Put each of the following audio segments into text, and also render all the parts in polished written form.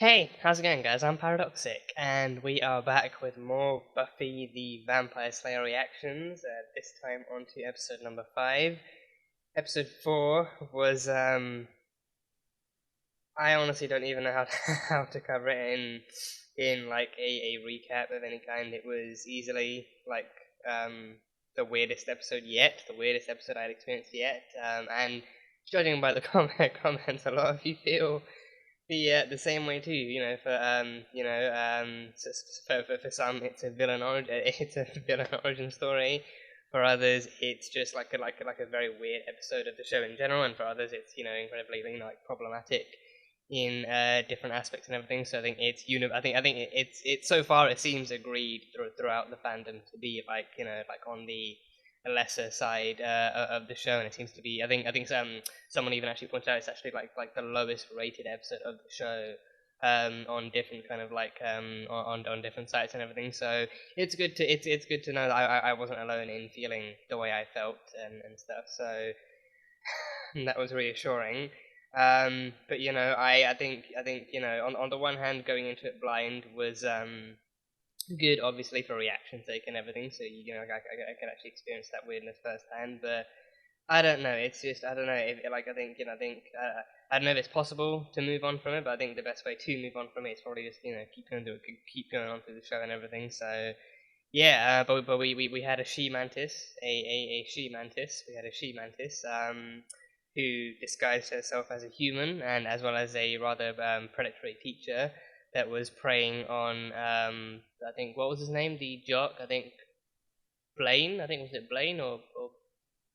Hey, how's it going, guys? I'm Paradoxic, and we are back with more Buffy the Vampire Slayer reactions. This time on to episode number 5. Episode 4 was I honestly don't even know how to, how to cover it in like a recap of any kind. It was easily like the weirdest episode yet, the weirdest episode I'd experienced yet. And judging by the comments, a lot of you feel the same way too. For some it's a villain origin, it's a villain origin story. For others, it's just like a very weird episode of the show in general, and for others, it's incredibly like problematic in different aspects and everything. So I think it's so far it seems agreed throughout the fandom to be like on the lesser side of the show, and it seems to be. I think someone even actually pointed out it's actually like the lowest rated episode of the show on different kind of on different sites and everything. So it's good to know that I wasn't alone in feeling the way I felt and stuff. So that was reassuring. But I think on the one hand, going into it blind was good, obviously for reaction sake and everything. So I can actually experience that weirdness firsthand. But I don't know. It's just I don't know. If, like I don't know if it's possible to move on from it, but I think the best way to move on from it is probably just keep going on through the show and everything. So yeah, but we had a she mantis, a she mantis. We had a she mantis who disguised herself as a human and as well as a rather predatory teacher that was preying on I think what was his name, the jock, I think Blaine, I think was it Blaine or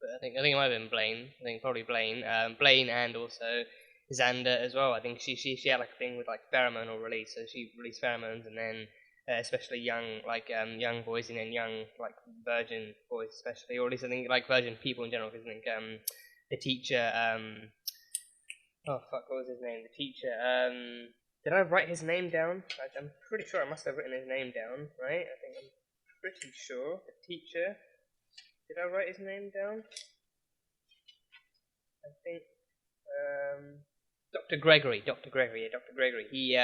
I think it might have been Blaine. I think probably Blaine. Blaine and also Xander as well. I think she had like a thing with like pheromonal release, so she released pheromones, and then especially young boys and then young like virgin boys especially, or at least I think like virgin people in general. Because I think the teacher oh fuck, what was his name? The teacher did I write his name down? I'm pretty sure I must have written his name down, right? I think I'm pretty sure the teacher. Did I write his name down? I think Dr. Gregory, yeah, Dr. Gregory. He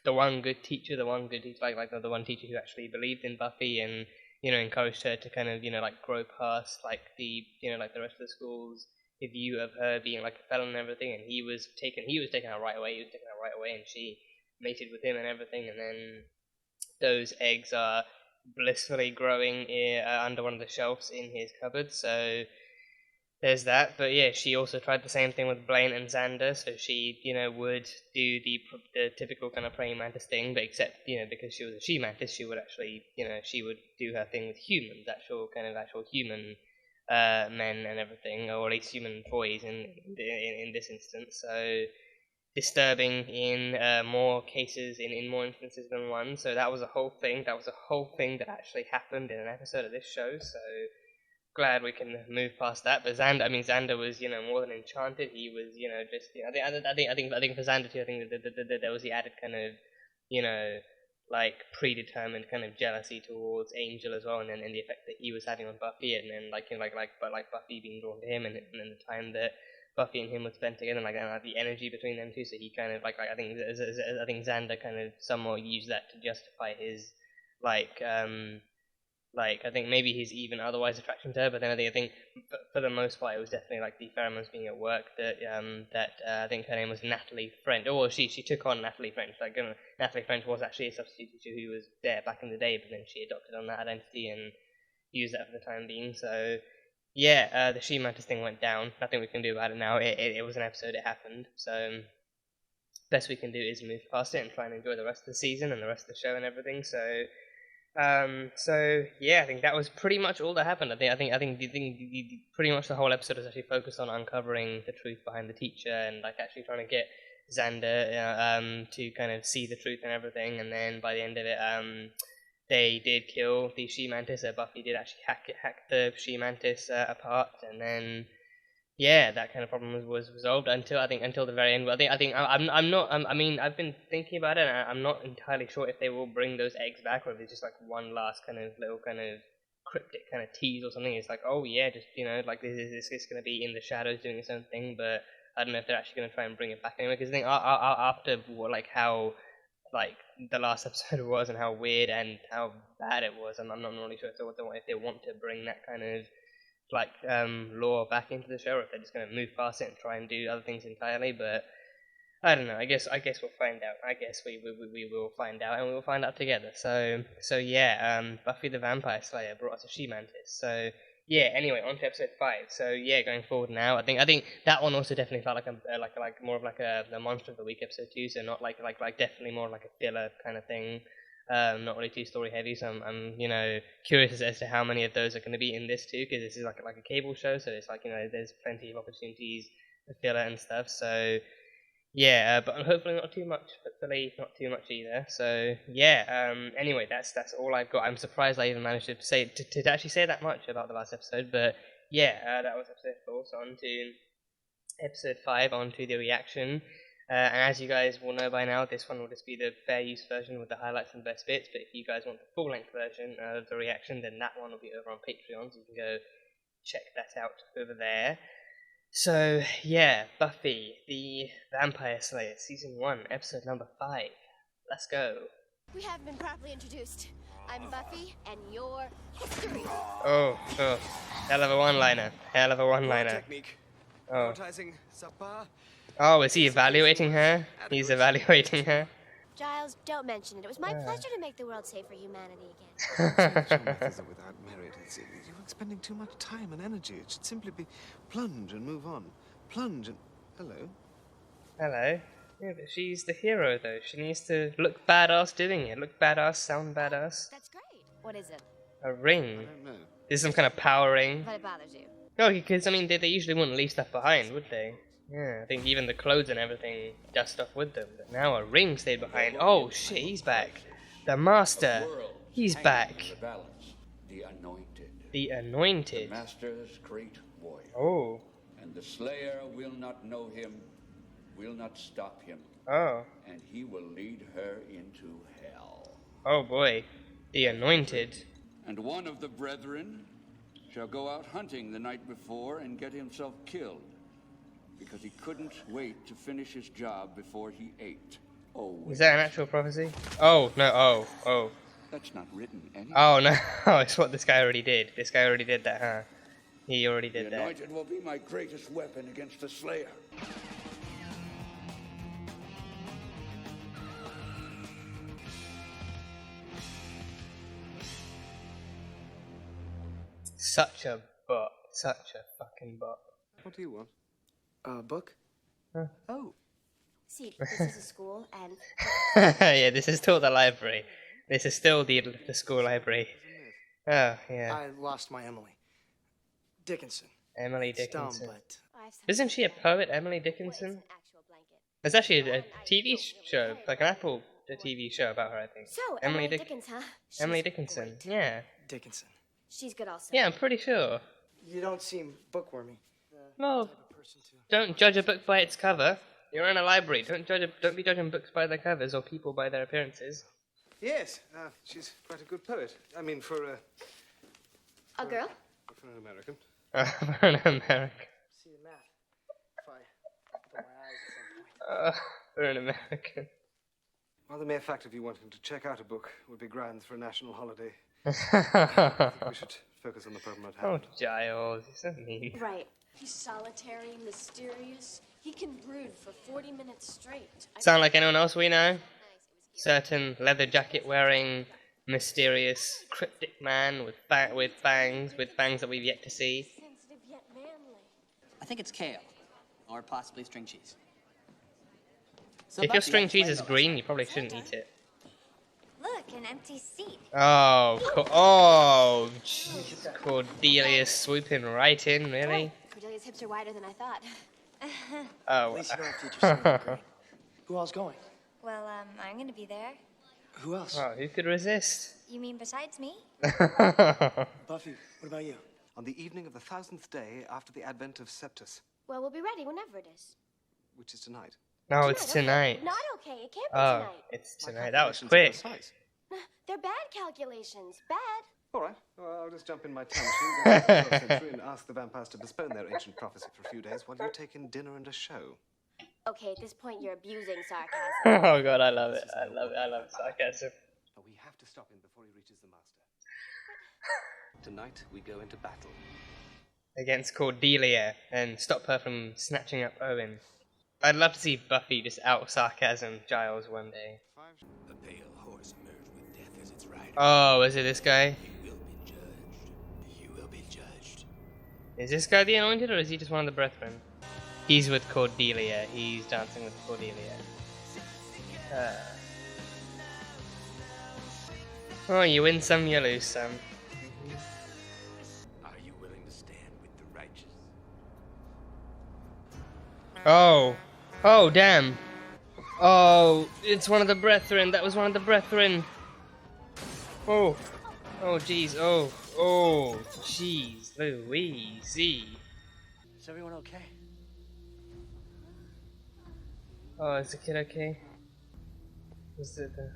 the one good teacher, like the one teacher who actually believed in Buffy and encouraged her to kind of like grow past like the like the rest of the school's view of her being like a felon and everything. And he was taken out right away. And she mated with him and everything. And then those eggs are blissfully growing under one of the shelves in his cupboard. So there's that. But yeah, she also tried the same thing with Blaine and Xander. So she, would do the typical kind of praying mantis thing, but except because she was a she mantis, she would actually, she would do her thing with humans, actual human men and everything, or at least human boys in this instance. So disturbing in more cases, in more instances than one. So that was a whole thing. That was a whole thing that actually happened in an episode of this show. So glad we can move past that. But Xander was more than enchanted. He was just I think for Xander too. I think that there was the added kind of you know like predetermined kind of jealousy towards Angel as well, and then the effect that he was having on Buffy, and then like Buffy being drawn to him, and the time that Buffy and him would spend together, and the energy between them two. So he kind of I think Xander kind of somewhat used that to justify his like I think maybe his even otherwise attraction to her, but then I think for the most part it was definitely like the pheromones being at work that I think her name was Natalie French. Or she took on Natalie French. Natalie French was actually a substitute teacher who was there back in the day, but then she adopted on that identity and used that for the time being. So yeah, the She Mantis thing went down. Nothing we can do about it now. It was an episode. It happened. So best we can do is move past it and try and enjoy the rest of the season and the rest of the show and everything. So yeah, I think that was pretty much all that happened. I think pretty much the whole episode was actually focused on uncovering the truth behind the teacher and like actually trying to get Xander to kind of see the truth and everything. And then by the end of it, they did kill the She Mantis. Buffy did actually hack the She Mantis apart, and then yeah, that kind of problem was resolved until the very end. I'm not. I mean, I've been thinking about it, and I'm not entirely sure if they will bring those eggs back, or if it's just like one last kind of little kind of cryptic kind of tease or something. It's like, oh yeah, just like this is going to be in the shadows doing its own thing, but I don't know if they're actually going to try and bring it back anyway. Because I think after like how like the last episode was and how weird and how bad it was. And I'm not really sure if they want to bring that kind of like lore back into the show, or if they're just going to move past it and try and do other things entirely. But I don't know. I guess we'll find out. I guess we will find out, and we will find out together. So yeah. Buffy the Vampire Slayer brought us a she-mantis. So yeah. Anyway, on to episode 5. So yeah, going forward now, I think that one also definitely felt like like more of like a the monster of the week episode 2. So not like definitely more like a filler kind of thing. Not really too story heavy. So I'm curious as to how many of those are going to be in this too, because this is like a cable show. So it's like there's plenty of opportunities for filler and stuff. So. Yeah, but hopefully not too much. Hopefully not too much either. So yeah. Anyway, that's all I've got. I'm surprised I even managed to say to actually say that much about the last episode. But yeah, that was episode 4. So on to episode 5. On to the reaction. And as you guys will know by now, this one will just be the fair use version with the highlights and best bits. But if you guys want the full length version of the reaction, then that one will be over on Patreon. So you can go check that out over there. So, yeah, Buffy, the Vampire Slayer, Season 1, Episode number 5. Let's go. We haven't been properly introduced. I'm Buffy, and you're history. Oh, hell of a one-liner. Hell of a one-liner. Technique. Oh. Oh, Is he evaluating her? He's evaluating her. Giles, don't mention it. It was my pleasure to make the world safe for humanity again. Without merit. You're expending too much time and energy. It should simply be plunge and move on. Plunge and... Hello? Hello. Yeah, but she's the hero, though. She needs to look badass doing it. Look badass, sound badass. That's great. What is it? A ring. I don't know. This is some kind of power ring. But it bothers you. No, because, I mean, they usually wouldn't leave stuff behind, would they? Yeah, I think even the clothes and everything does stuff with them. But now a ring stayed behind. Oh, shit, he's back. The Master. He's back. The balance, the anointed. The Anointed. The Master's great warrior. Oh. And the Slayer will not know him, will not stop him. Oh. And he will lead her into hell. Oh, boy. The Anointed. And one of the brethren shall go out hunting the night before and get himself killed, because he couldn't wait to finish his job before he ate. Oh, Is that an actual prophecy? Oh, no, oh. that's not written anywhere. Oh, no, it's what this guy already did. This guy already did that, huh? He already did The that. anointed will be my greatest weapon against the Slayer. Such a bop. Such a fucking bop. What do you want? A book? Huh. Oh. See, this is a school, and Yeah, this is still the library. This is still the school library. Oh, yeah. I lost my Emily. Dickinson. Emily It's dumb, Dickinson. but I have some- Isn't she a poet, Emily Well, it's Dickinson? an actual blanket. There's actually a TV show, like an Apple TV show about her, I think. So, Emily Emily Dick- Dickens, huh? Emily She's Dickinson. great. Yeah. Dickinson. She's good also. Yeah, I'm pretty sure. You don't seem bookwormy. Well, Type of person to... don't judge a book by its cover. You're in a library. Don't be judging books by their covers or people by their appearances. Yes, she's quite a good poet. I mean, for A girl? an American. For an American. See the math. If I open my eyes at some point. For an American. Well, the mere fact of you wanting to check out a book would be grounds for a national holiday. I think we should focus on the problem at Oh, hand. Giles, you're so mean. Right. He's solitary, mysterious. He can brood for 40 minutes straight. Sound like anyone else we know? Certain leather jacket wearing, mysterious, cryptic man with fangs that we've yet to see. Sensitive yet manly. I think it's kale, or possibly string cheese. So If your Buffy, string that's cheese my is notes. green, you probably shouldn't eat it. Look, an empty seat. Oh, jeez. Cordelia's swooping right in, really? Cordelia's hips are wider than I thought. Oh. At least you don't have to do something great. Who else going? Well, I'm gonna be there. Who else? Oh, who could resist? You mean besides me? Buffy, what about you? On the evening of the 1000th day after the advent of Septus, Well, we'll be ready whenever it is. which is tonight. No, it's okay. tonight. Not okay. It can't be Oh, tonight. it's My tonight. That was calculations are quick. precise. They're bad calculations. Bad. All right. Well, I'll just jump in my time machine, go back to the 12th century, and ask the vampires to postpone their ancient prophecy for a few days while you take in dinner and a show. Okay, at this point you're abusing sarcasm. Oh god, I love it. I love it. I love sarcasm. But we have to stop him before he reaches the master. Tonight we go into battle. Against Cordelia and stop her from snatching up Owen. I'd love to see Buffy just out sarcasm Giles one day. A pale horse emerged with death as its rider. Oh, is it this guy? He will be judged. You will be judged. Is this guy the Anointed, or is he just one of the Brethren? He's with Cordelia. He's dancing with Cordelia. Oh, you win some, you lose some. Are you willing to stand with the righteous? Oh. Oh, damn. Oh, it's one of the Brethren. That was one of the Brethren. Oh. Oh, jeez. Oh. Oh, jeez. Louise. Is everyone okay? Oh, is the kid okay?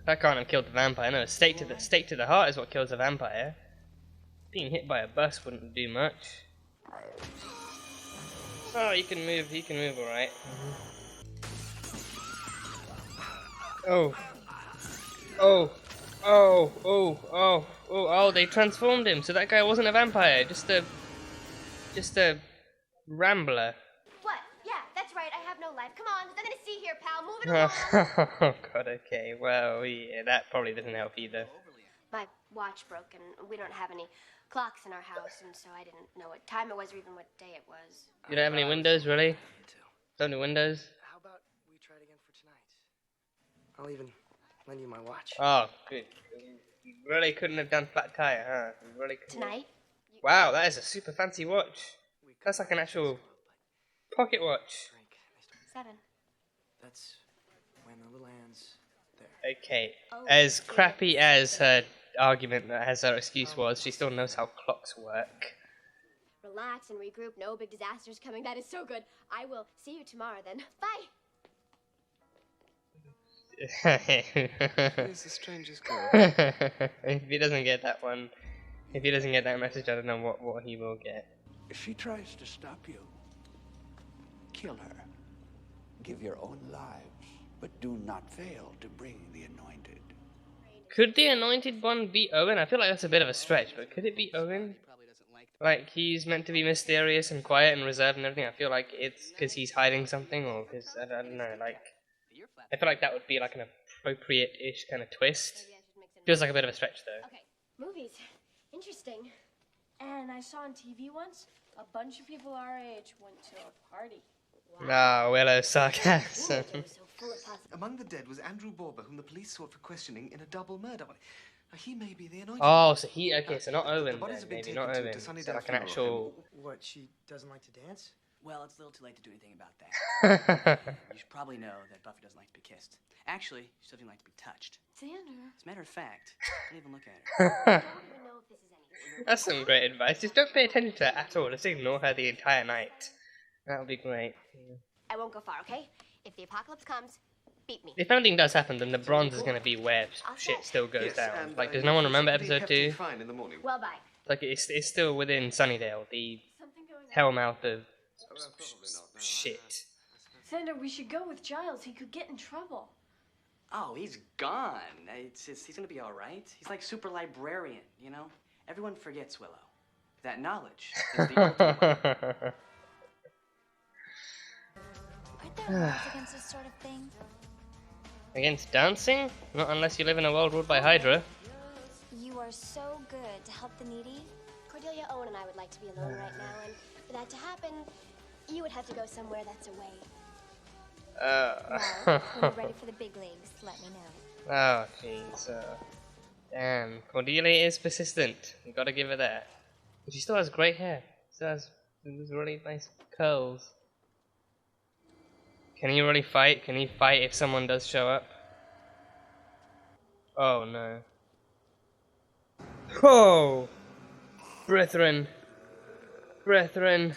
That can't have killed the vampire. No, stake to the heart is what kills a vampire. Being hit by a bus wouldn't do much. Oh, he can move alright. Oh. Oh. Oh. Oh. Oh. Oh, they transformed him, so that guy wasn't a vampire, just a rambler. What? Yeah, that's right. I have no life. Come on, nothing to see here, pal. Move it along. Oh god, okay. Well, yeah, that probably doesn't help either. My watch broke, and we don't have any clocks in our house, and so I didn't know what time it was or even what day it was. You don't have any windows, really? Don't do windows? How about we try it again for tonight? I'll even lend you my watch. Oh, good. You really couldn't have done flat tire, huh? You really couldn't. Tonight? Wow, that is a super fancy watch. That's like an actual pocket watch. 7. That's when the little Anne's there. Okay, as crappy as her argument, as her excuse was, she still knows how clocks work. Relax and regroup. No big disasters coming. That is so good. I will see you tomorrow then. Bye. Where's the strangest girl? If he doesn't get that one, if he doesn't get that message, I don't know what he will get. If she tries to stop you, kill her. Give your own lives, but do not fail to bring the Anointed. Could the Anointed one be Owen? I feel like that's a bit of a stretch, but could it be Owen? Like, he's meant to be mysterious and quiet and reserved and everything. I feel like it's because he's hiding something, or because, I don't know, like... I feel like that would be like an appropriate-ish kind of twist. Feels like a bit of a stretch, though. Okay, movies. Interesting. And I saw on TV once, a bunch of people our age went to a party. Ah, Willow sarcasm. Among the dead was Andrew Borber, whom the police sought for questioning in a double murder. He may be the Anointed. Oh, so he... Okay, so not Owen, The bodies have then. been Maybe not taken to Owen. So Sunnydale like an actual... What, she doesn't like to dance? Well, it's a little too late to do anything about that. You should probably know that Buffy doesn't like to be kissed. Actually, she doesn't even like to be touched. Xander. As a matter of fact, don't even look at her. I don't even know if this is anything. That's some great advice. Just don't pay attention to her at all. Just ignore her the entire night. That'll be great. I won't go far, okay? If the apocalypse comes, beat me. If anything does happen, then the bronze is going to be where shit still goes down. Like, does no one remember episode 2? Fine in the morning. Well, bye. Like, it's still within Sunnydale, the Something going on. hellmouth of shit. Xander, we should go with Giles. He could get in trouble. Oh, he's gone. He's gonna be all right. He's like super librarian, you know? Everyone forgets Willow. That knowledge is the ultimate. Aren't there laws against this sort of thing? Against dancing? Not unless you live in a world ruled by Hydra. You are so good to help the needy. Cordelia, Owen, and I would like to be alone right now, and for that to happen, you would have to go somewhere that's away. Well, when you're ready for the big leagues, let me know. Oh, jeez. Damn. Cordelia is persistent. You gotta give her that. But she still has great hair. Still has these really nice curls. Can he really fight? Can he fight if someone does show up? Oh, no. Oh! Brethren. Brethren.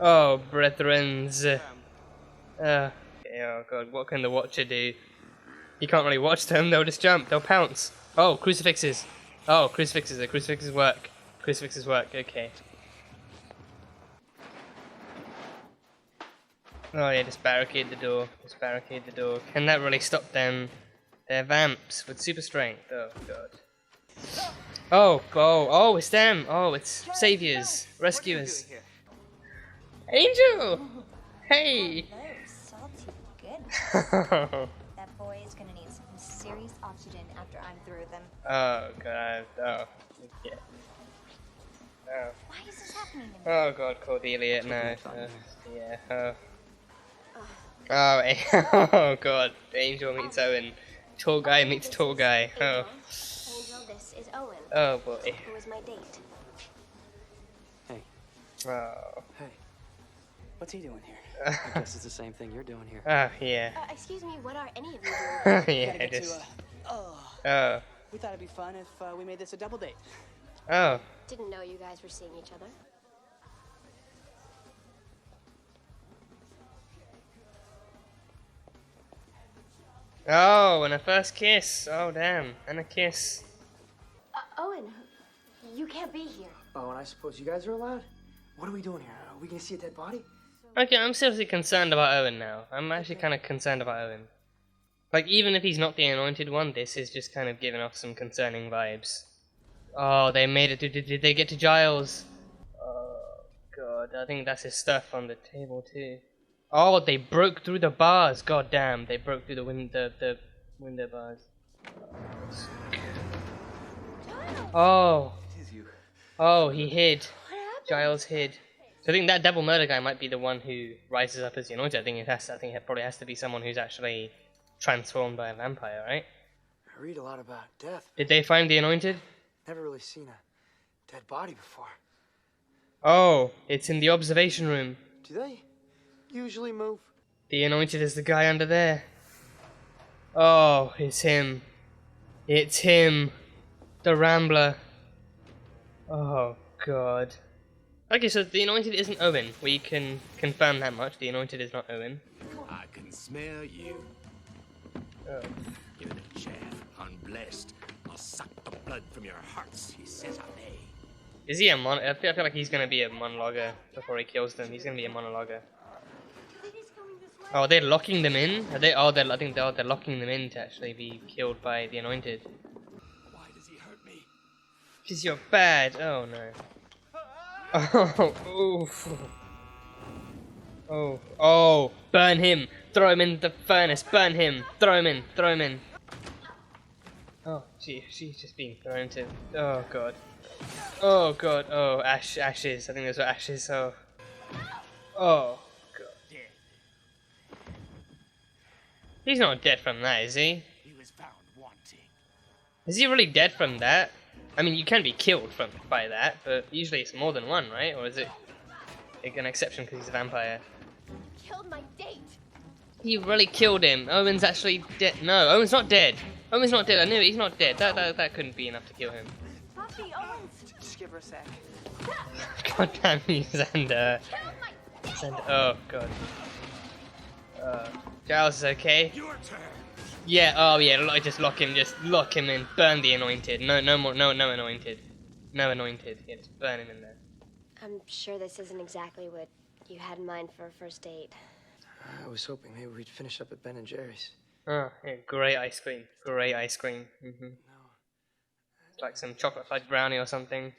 Oh, brethrens. Oh god, what can the Watcher do? He can't really watch them, they'll just jump, they'll pounce. Oh, crucifixes. Oh, crucifixes, the crucifixes work. Crucifixes work, okay. Oh yeah, just barricade the door. Just barricade the door. Can that really stop them? They're vamps with super strength. Oh god. Oh, it's them. Oh, it's saviors, rescuers. Angel! Hey! Hello, salty goodness. That boy is gonna need some serious oxygen after I'm through with him. Oh god. Oh. Yeah. Oh. Why is this happening to me? Oh god, Cordelia. No. Yeah. Oh. Oh, oh god. Angel meets Owen. Tall guy meets tall guy. Oh. Angel, this is Owen. Oh boy. Who was my date. Hey, Oh. hey. What's he doing here? I guess it's the same thing you're doing here. Oh yeah. Excuse me, what are any of you doing? Yeah. Gotta get Just. to, Oh. we thought it'd be fun if we made this a double date. Oh. Didn't know you guys were seeing each other. Oh, and a first kiss. Oh damn. And a kiss. Owen, you can't be here. Oh, and I suppose you guys are allowed? What are we doing here? Are we gonna see a dead body? Okay, I'm seriously concerned about Owen now. I'm actually kind of concerned about Owen. Like, even if he's not the anointed one, this is just kind of giving off some concerning vibes. Oh, they made it. Did they get to Giles? Oh, God. I think that's his stuff on the table, too. Oh, they broke through the bars. God damn, they broke through the window bars. Oh. Oh, he hid. Giles hid. So I think that double murder guy might be the one who rises up as the anointed. I think it probably has to be someone who's actually transformed by a vampire, right? I read a lot about death. Did they find the anointed? Never really seen a dead body before. Oh, it's in the observation room. Do they usually move? The anointed is the guy under there. Oh, it's him. It's him. The Rambler. Oh, God. Okay, so the anointed isn't Owen. We can confirm that much. The anointed is not Owen. I can smell you. Oh. Give it a chaff, unblessed. I'll suck the blood from your hearts, he says I may. Is he a I feel like he's gonna be a monologuer before he kills them. He's gonna be a monologuer. Oh, they're locking them in? Are they? Oh, I think they're locking them in to actually be killed by the anointed. Why does he hurt me? Because you're bad. Oh no. Oh, oof. Oh, oh, burn him. Throw him in the furnace. Burn him. Throw him in. Throw him in. Oh, gee, she's just being thrown to. Oh god. Oh god. Oh, ashes. I think those were ashes. Oh. Oh god. He's not dead from that, is he? He was found wanting. Is he really dead from that? I mean, you can be killed by that, but usually it's more than one, right? Or is it like an exception because he's a vampire? Killed my date. He really killed him. Owen's actually dead. No, Owen's not dead. Owen's not dead. I knew it. He's not dead. That couldn't be enough to kill him. Buffy, Owen's. Just give her a sec. God damn you, Xander. Xander. Oh god. Giles is okay. Your turn. Yeah. Oh yeah. Just lock him. Just lock him in. Burn the anointed. No more. No anointed. No anointed. Yeah, just burn him in there. I'm sure this isn't exactly what you had in mind for a first date. I was hoping maybe we'd finish up at Ben and Jerry's. Oh, yeah, great ice cream. Great ice cream. No. It's like some chocolate fudge brownie or something.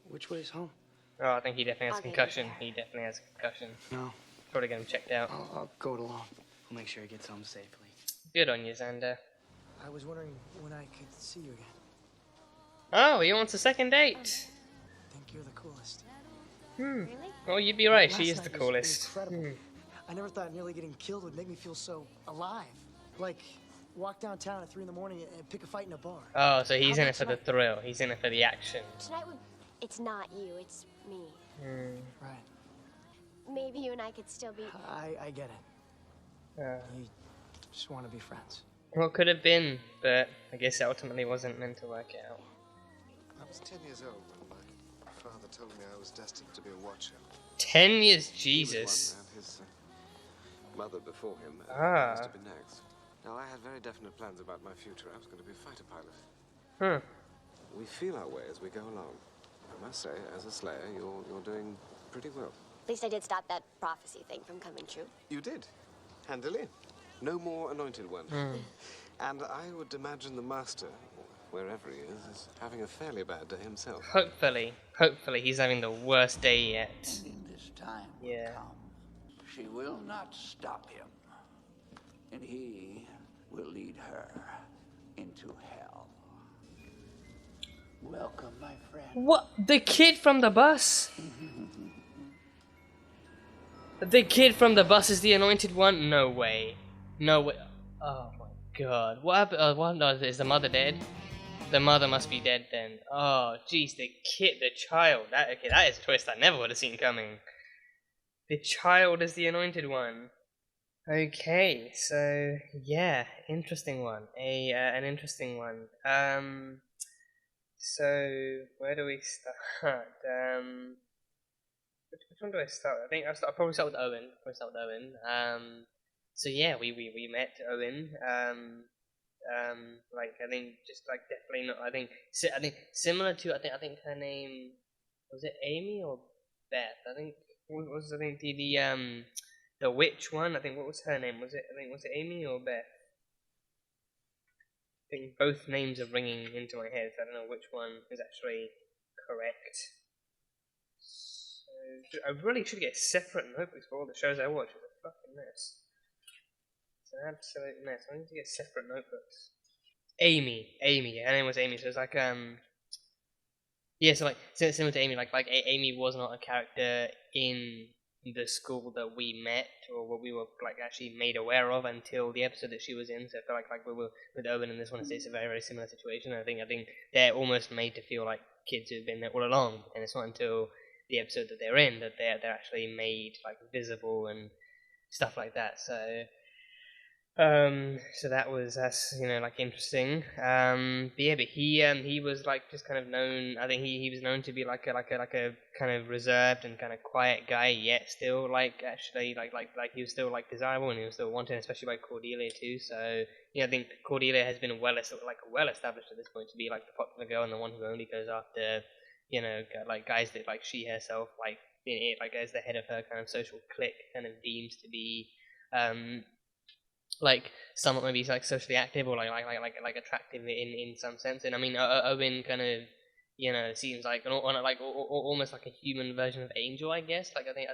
Which way's home? Oh, I think he definitely has a Okay. concussion. He definitely has a concussion. No. Probably get him checked out. I'll go it alone. We'll make sure he gets home safely. Good on you, Xander. I was wondering when I could see you again. Oh, he wants a second date. I think you're the coolest. Hmm. Well, you'd be right. She Last is the night was coolest. incredible. Hmm. I never thought nearly getting killed would make me feel so alive. Like, walk downtown at 3 in the morning and pick a fight in a bar. Oh, so he's How in it about for the tonight? thrill. He's in it for the action. Tonight, it's not you, it's me. Hmm. Right. Maybe you and I could still be. I get it. Uh, You just want to be friends. well, could have been, but I guess it ultimately wasn't meant to work out. I was 10 years old when my father told me I was destined to be a watcher. 10 years, He was Jesus. one, and his mother before him Ah. was to be next. Now, I had very definite plans about my future. I was going to be a fighter pilot. Huh. We feel our way as we go along. I must say, as a slayer, you're doing pretty well. At least I did stop that prophecy thing from coming true. You did. Handily. No more anointed one. And I would imagine the master, wherever he is having a fairly bad day himself. Hopefully he's having the worst day yet. This time Yeah. will come. She will not stop him. And he will lead her into hell. Welcome, my friend. What? The kid from the bus? The kid from the bus is the anointed one? No way. No way. Oh my god. What happened? What is the mother dead? The mother must be dead then. Oh, jeez, the child. That is a twist I never would have seen coming. The child is the anointed one. Okay, so yeah, interesting one. An interesting one. So where do we start? Which one do I start with? I think I'll probably start with Owen. So yeah, we met Owen. Like I think just like definitely not. I think similar to I think her name was it Amy or Beth? I think the witch one. I think what was her name? Was it Amy or Beth? I think both names are ringing into my head. So I don't know which one is actually correct. So I really should get separate notebooks for all the shows I watch. It's a fucking mess. It's an absolute mess. I need to get separate notebooks. Amy. Yeah, her name was Amy. So it's like yeah, so like similar to Amy, like Amy was not a character in the school that we met or what we were like actually made aware of until the episode that she was in. So I feel like we were with Owen and this one, it's a very, very similar situation. I think they're almost made to feel like kids who've been there all along, and it's not until the episode that they're in that they're actually made like visible and stuff like that. So that was like interesting. But he was like just kind of known. I think he was known to be like a kind of reserved and kind of quiet guy, yet still like actually like he was still like desirable and he was still wanted, especially by Cordelia too. So I think Cordelia has been well established at this point to be like the popular girl and the one who only goes after like guys that like she herself like as the head of her kind of social clique kind of deems to be like somewhat maybe like socially active or like attractive in some sense. And I mean Owen kind of seems like almost like a human version of Angel, I guess. Like I think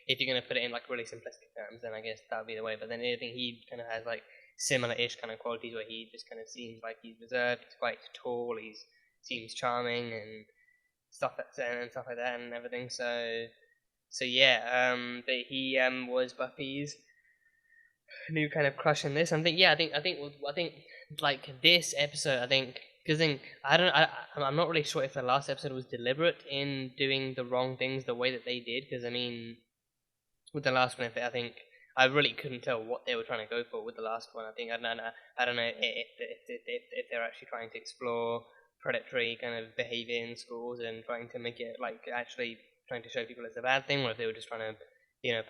if you're gonna put it in like really simplistic terms, then I guess that would be the way. But then I think he kind of has like similar-ish kind of qualities where he just kind of seems like he's reserved, he's quite tall, seems charming and stuff like that and everything. So yeah, but he was Buffy's new kind of crush in this. I think like this episode, I think because I'm not really sure if the last episode was deliberate in doing the wrong things the way that they did. Because I mean, with the last one, I think I really couldn't tell what they were trying to go for with the last one. I don't know if they're actually trying to explore predatory kind of behavior in schools and trying to make it like actually trying to show people it's a bad thing, or if they were just trying to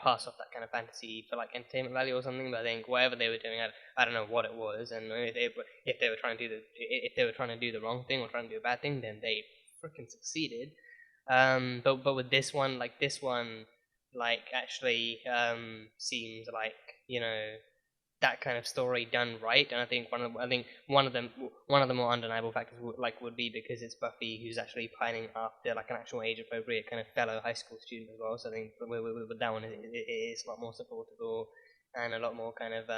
pass off that kind of fantasy for like entertainment value or something. But I think whatever they were doing, I don't know what it was, and if they were trying to do the wrong thing or trying to do a bad thing, then they freaking succeeded. But with this one, actually seems like that kind of story done right. And I think one of the more undeniable factors would be because it's Buffy who's actually pining after like an actual age appropriate kind of fellow high school student as well. So I think with that one it is a lot more supportable and a lot more kind of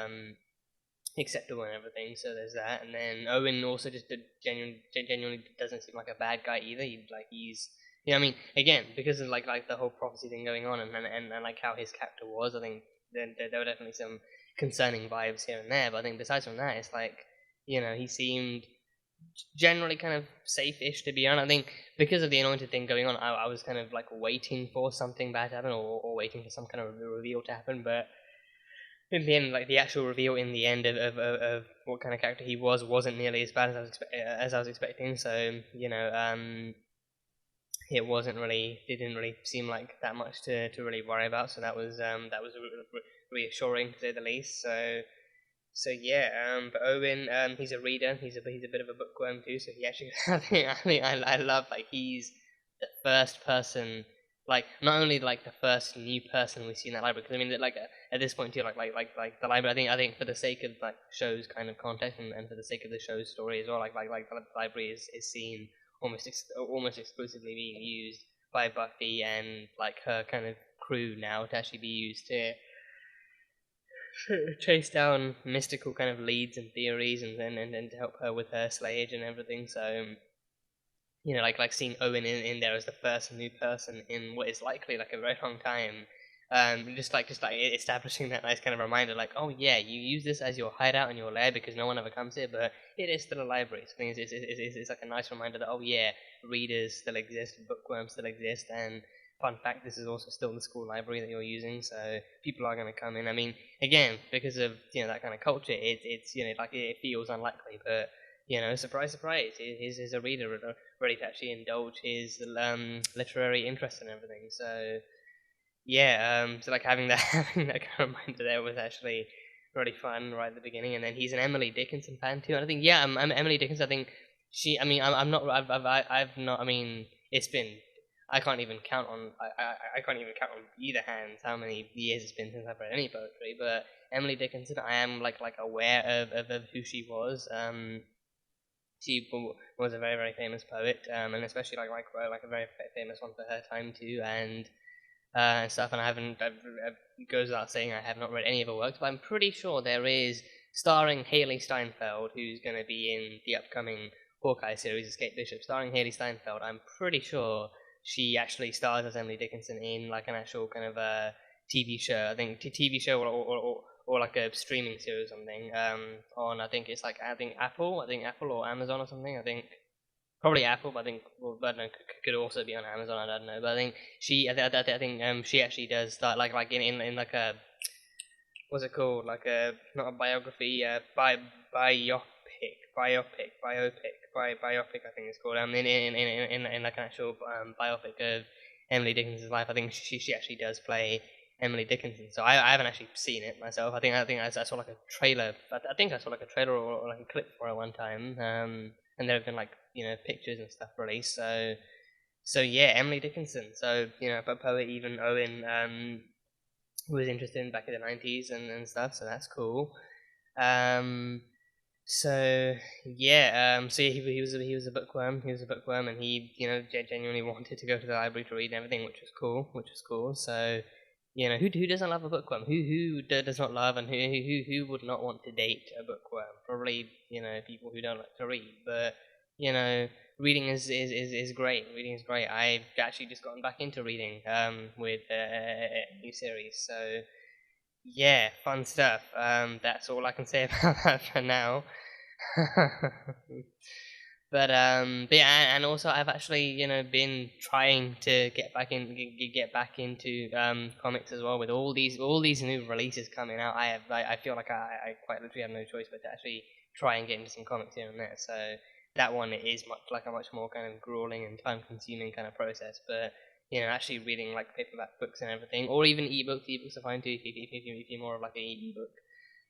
acceptable and everything. So there's that. And then Owen also just genuinely doesn't seem like a bad guy either. He's I mean, again, because of like the whole prophecy thing going on and like how his character was, I think there were definitely some concerning vibes here and there. But I think besides from that, it's like he seemed generally kind of safe-ish, to be honest. I think because of the anointed thing going on, I was kind of like waiting for something bad to happen or waiting for some kind of reveal to happen. But in the end, like the actual reveal in the end of what kind of character he wasn't nearly as bad as I was expecting. So it didn't really seem like that much to really worry about. So that was reassuring to say the least. So yeah, but Owen, he's a reader. He's a bit of a bookworm too. So he actually, I love like he's the first person like not only like the first new person we see in that library, because I mean, like at this point too, like the library. I think for the sake of like show's kind of context and for the sake of the show's story as well, like the library is seen almost exclusively being used by Buffy and like her kind of crew now to actually be used to chase down mystical kind of leads and theories, and to help her with her slayage and everything. So you know, like seeing Owen in there as the first new person in what is likely like a very long time. Just like establishing that nice kind of reminder, like, oh yeah, you use this as your hideout and your lair because no one ever comes here, but it is still a library. So I think it's like a nice reminder that, oh yeah, readers still exist, bookworms still exist, and fun fact, this is also still the school library that you're using, so people are going to come in. I mean, again, because of, you know, that kind of culture, it's you know, like it feels unlikely, but you know, surprise, surprise, he's a reader ready to actually indulge his literary interest and everything. So yeah, so like having that having that kind of reminder there was actually really fun right at the beginning. And then he's an Emily Dickinson fan too. And I think I'm Emily Dickinson. I think she. I mean, I'm not. I've not. I mean, it's been. I can't even count on. I can't even count on either hands how many years it's been since I've read any poetry. But Emily Dickinson, I am like aware of who she was. She was a very, very famous poet, and especially like a very famous one for her time too, and stuff. And it goes without saying I have not read any of her works, but I'm pretty sure there is, starring Haley Steinfeld, who's going to be in the upcoming Hawkeye series, Escape Bishop, starring Haley Steinfeld. I'm pretty sure she actually stars as Emily Dickinson in like an actual kind of a TV show. I think TV show or like a streaming series or something, on, I think it's like, I think Apple or Amazon or something. I think probably Apple, but I think, well, I don't know, could also be on Amazon. I don't know, but I think she she actually does start like in like a, what's it called, like a, not a biography, biopic, I think it's called. In like an actual biopic of Emily Dickinson's life. I think she actually does play Emily Dickinson. So I haven't actually seen it myself. I think I saw like a trailer. I think I saw like a trailer or like a clip for it one time. And there have been like, you know, pictures and stuff released. So yeah, Emily Dickinson. So, you know, a poet even Owen who was interested in back in the 90s and stuff. So that's cool. So yeah, so yeah, he was a bookworm. He was a bookworm, and he, you know, genuinely wanted to go to the library to read and everything, which was cool. So, you know, who doesn't love a bookworm? Who does not love, and who would not want to date a bookworm? Probably, you know, people who don't like to read. But, you know, reading is great. Reading is great. I've actually just gotten back into reading with a new series. So yeah, fun stuff. That's all I can say about that for now. But yeah, and also I've actually, you know, been trying to get back into comics as well. With all these new releases coming out, I feel like I quite literally have no choice but to actually try and get into some comics here and there. So that one is a much more kind of grueling and time consuming kind of process. But, you know, actually reading like paperback books and everything, or even ebooks. Ebooks are fine too if you're more of like an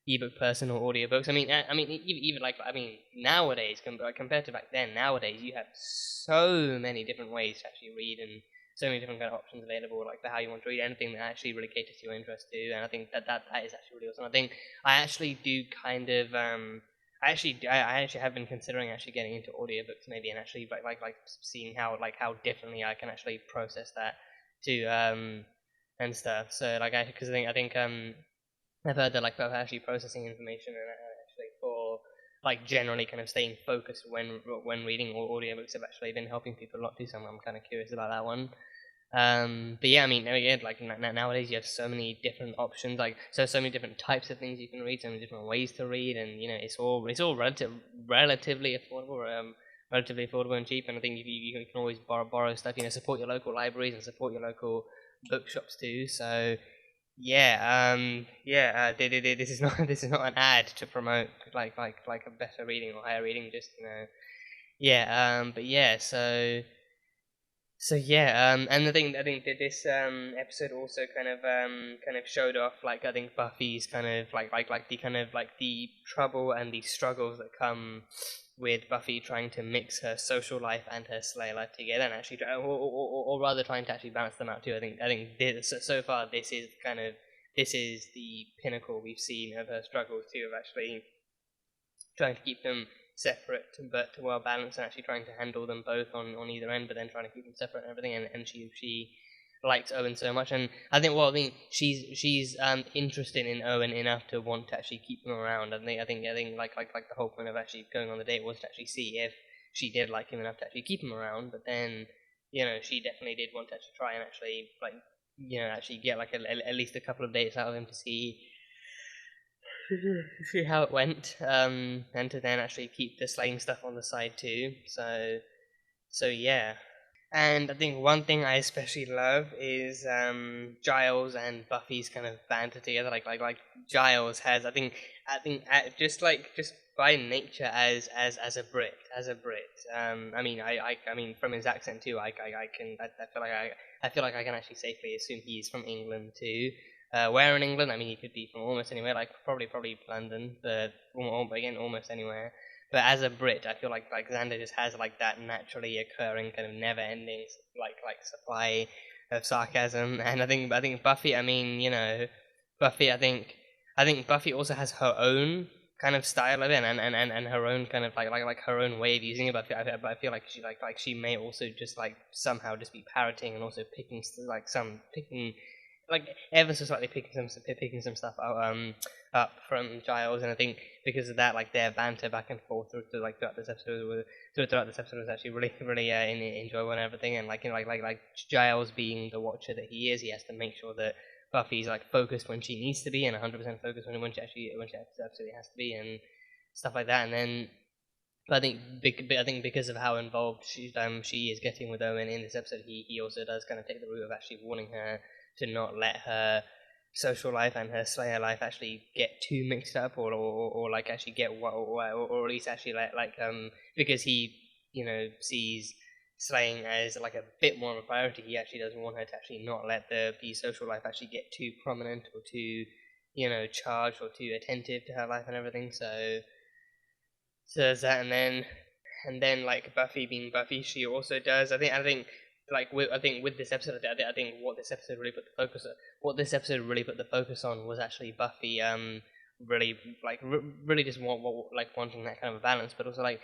ebook person, or audiobooks. I mean, even like, I mean, nowadays compared to back then, nowadays you have so many different ways to actually read, and so many different kind of options available, like for how you want to read anything that actually really caters to your interest too. And I think that is actually really awesome. I think I actually do kind of I actually have been considering actually getting into audiobooks maybe, and actually like seeing how differently I can actually process that too, and stuff. So like because I think I've heard that like about actually processing information and actually for like generally kind of staying focused when reading or audiobooks have actually been helping people a lot too. So I'm kind of curious about that one. But yeah, I mean, again, like nowadays you have so many different options, like so many different types of things you can read, so many different ways to read, and you know, it's all relatively affordable and cheap. And I think you can always borrow stuff. You know, support your local libraries and support your local bookshops too. So yeah, this is not an ad to promote like a better reading or higher reading. Just, you know, yeah. But yeah, so So yeah, and I think that this episode also kind of showed off, like, I think Buffy's kind of like the trouble and the struggles that come with Buffy trying to mix her social life and her Slayer life together, and actually, or rather, trying to actually balance them out too. I think this, so far this is the pinnacle we've seen of her struggles too, of actually trying to keep them separate but well balanced, and actually trying to handle them both on either end, but then trying to keep them separate and everything. And she likes Owen so much, and I think she's interested in Owen enough to want to actually keep him around. I think like the whole point of actually going on the date was to actually see if she did like him enough to actually keep him around. But then, you know, she definitely did want to actually try and actually, like, you know, actually get like at least a couple of dates out of him to see how it went, and to then actually keep the slaying stuff on the side too. So yeah. And I think one thing I especially love is Giles and Buffy's kind of banter together. Like Giles has, I think just by nature as a Brit, I mean from his accent too, I feel like I can actually safely assume he's from England too. Where in England? I mean, he could be from almost anywhere, like probably London, but again, almost anywhere. But as a Brit, I feel like Xander just has like that naturally occurring kind of never-ending like supply of sarcasm, and I think Buffy. I mean, you know, Buffy. I think Buffy also has her own kind of style of it, and her own kind of like her own way of using it. But I feel like she may also just like somehow just be parroting and also picking like ever so slightly picking some stuff up from Giles, and I think because of that, like their banter back and forth throughout this episode was actually really enjoyable and everything. And like, you know, like Giles being the watcher that he is, he has to make sure that Buffy's like focused when she needs to be, and 100% focused when she absolutely has to be, and stuff like that. And then, but I think because of how involved she is getting with Owen in this episode, he also does kind of take the route of actually warning her to not let her social life and her Slayer life actually get too mixed up, or like actually get or at least actually because he, you know, sees slaying as like a bit more of a priority. He actually doesn't want her to actually not let the social life actually get too prominent or too, you know, charged or too attentive to her life and everything. So there's that, and then like Buffy being Buffy, she also does. I think with this episode, I think what this episode really put the focus on was actually Buffy really just wanting that kind of a balance, but also like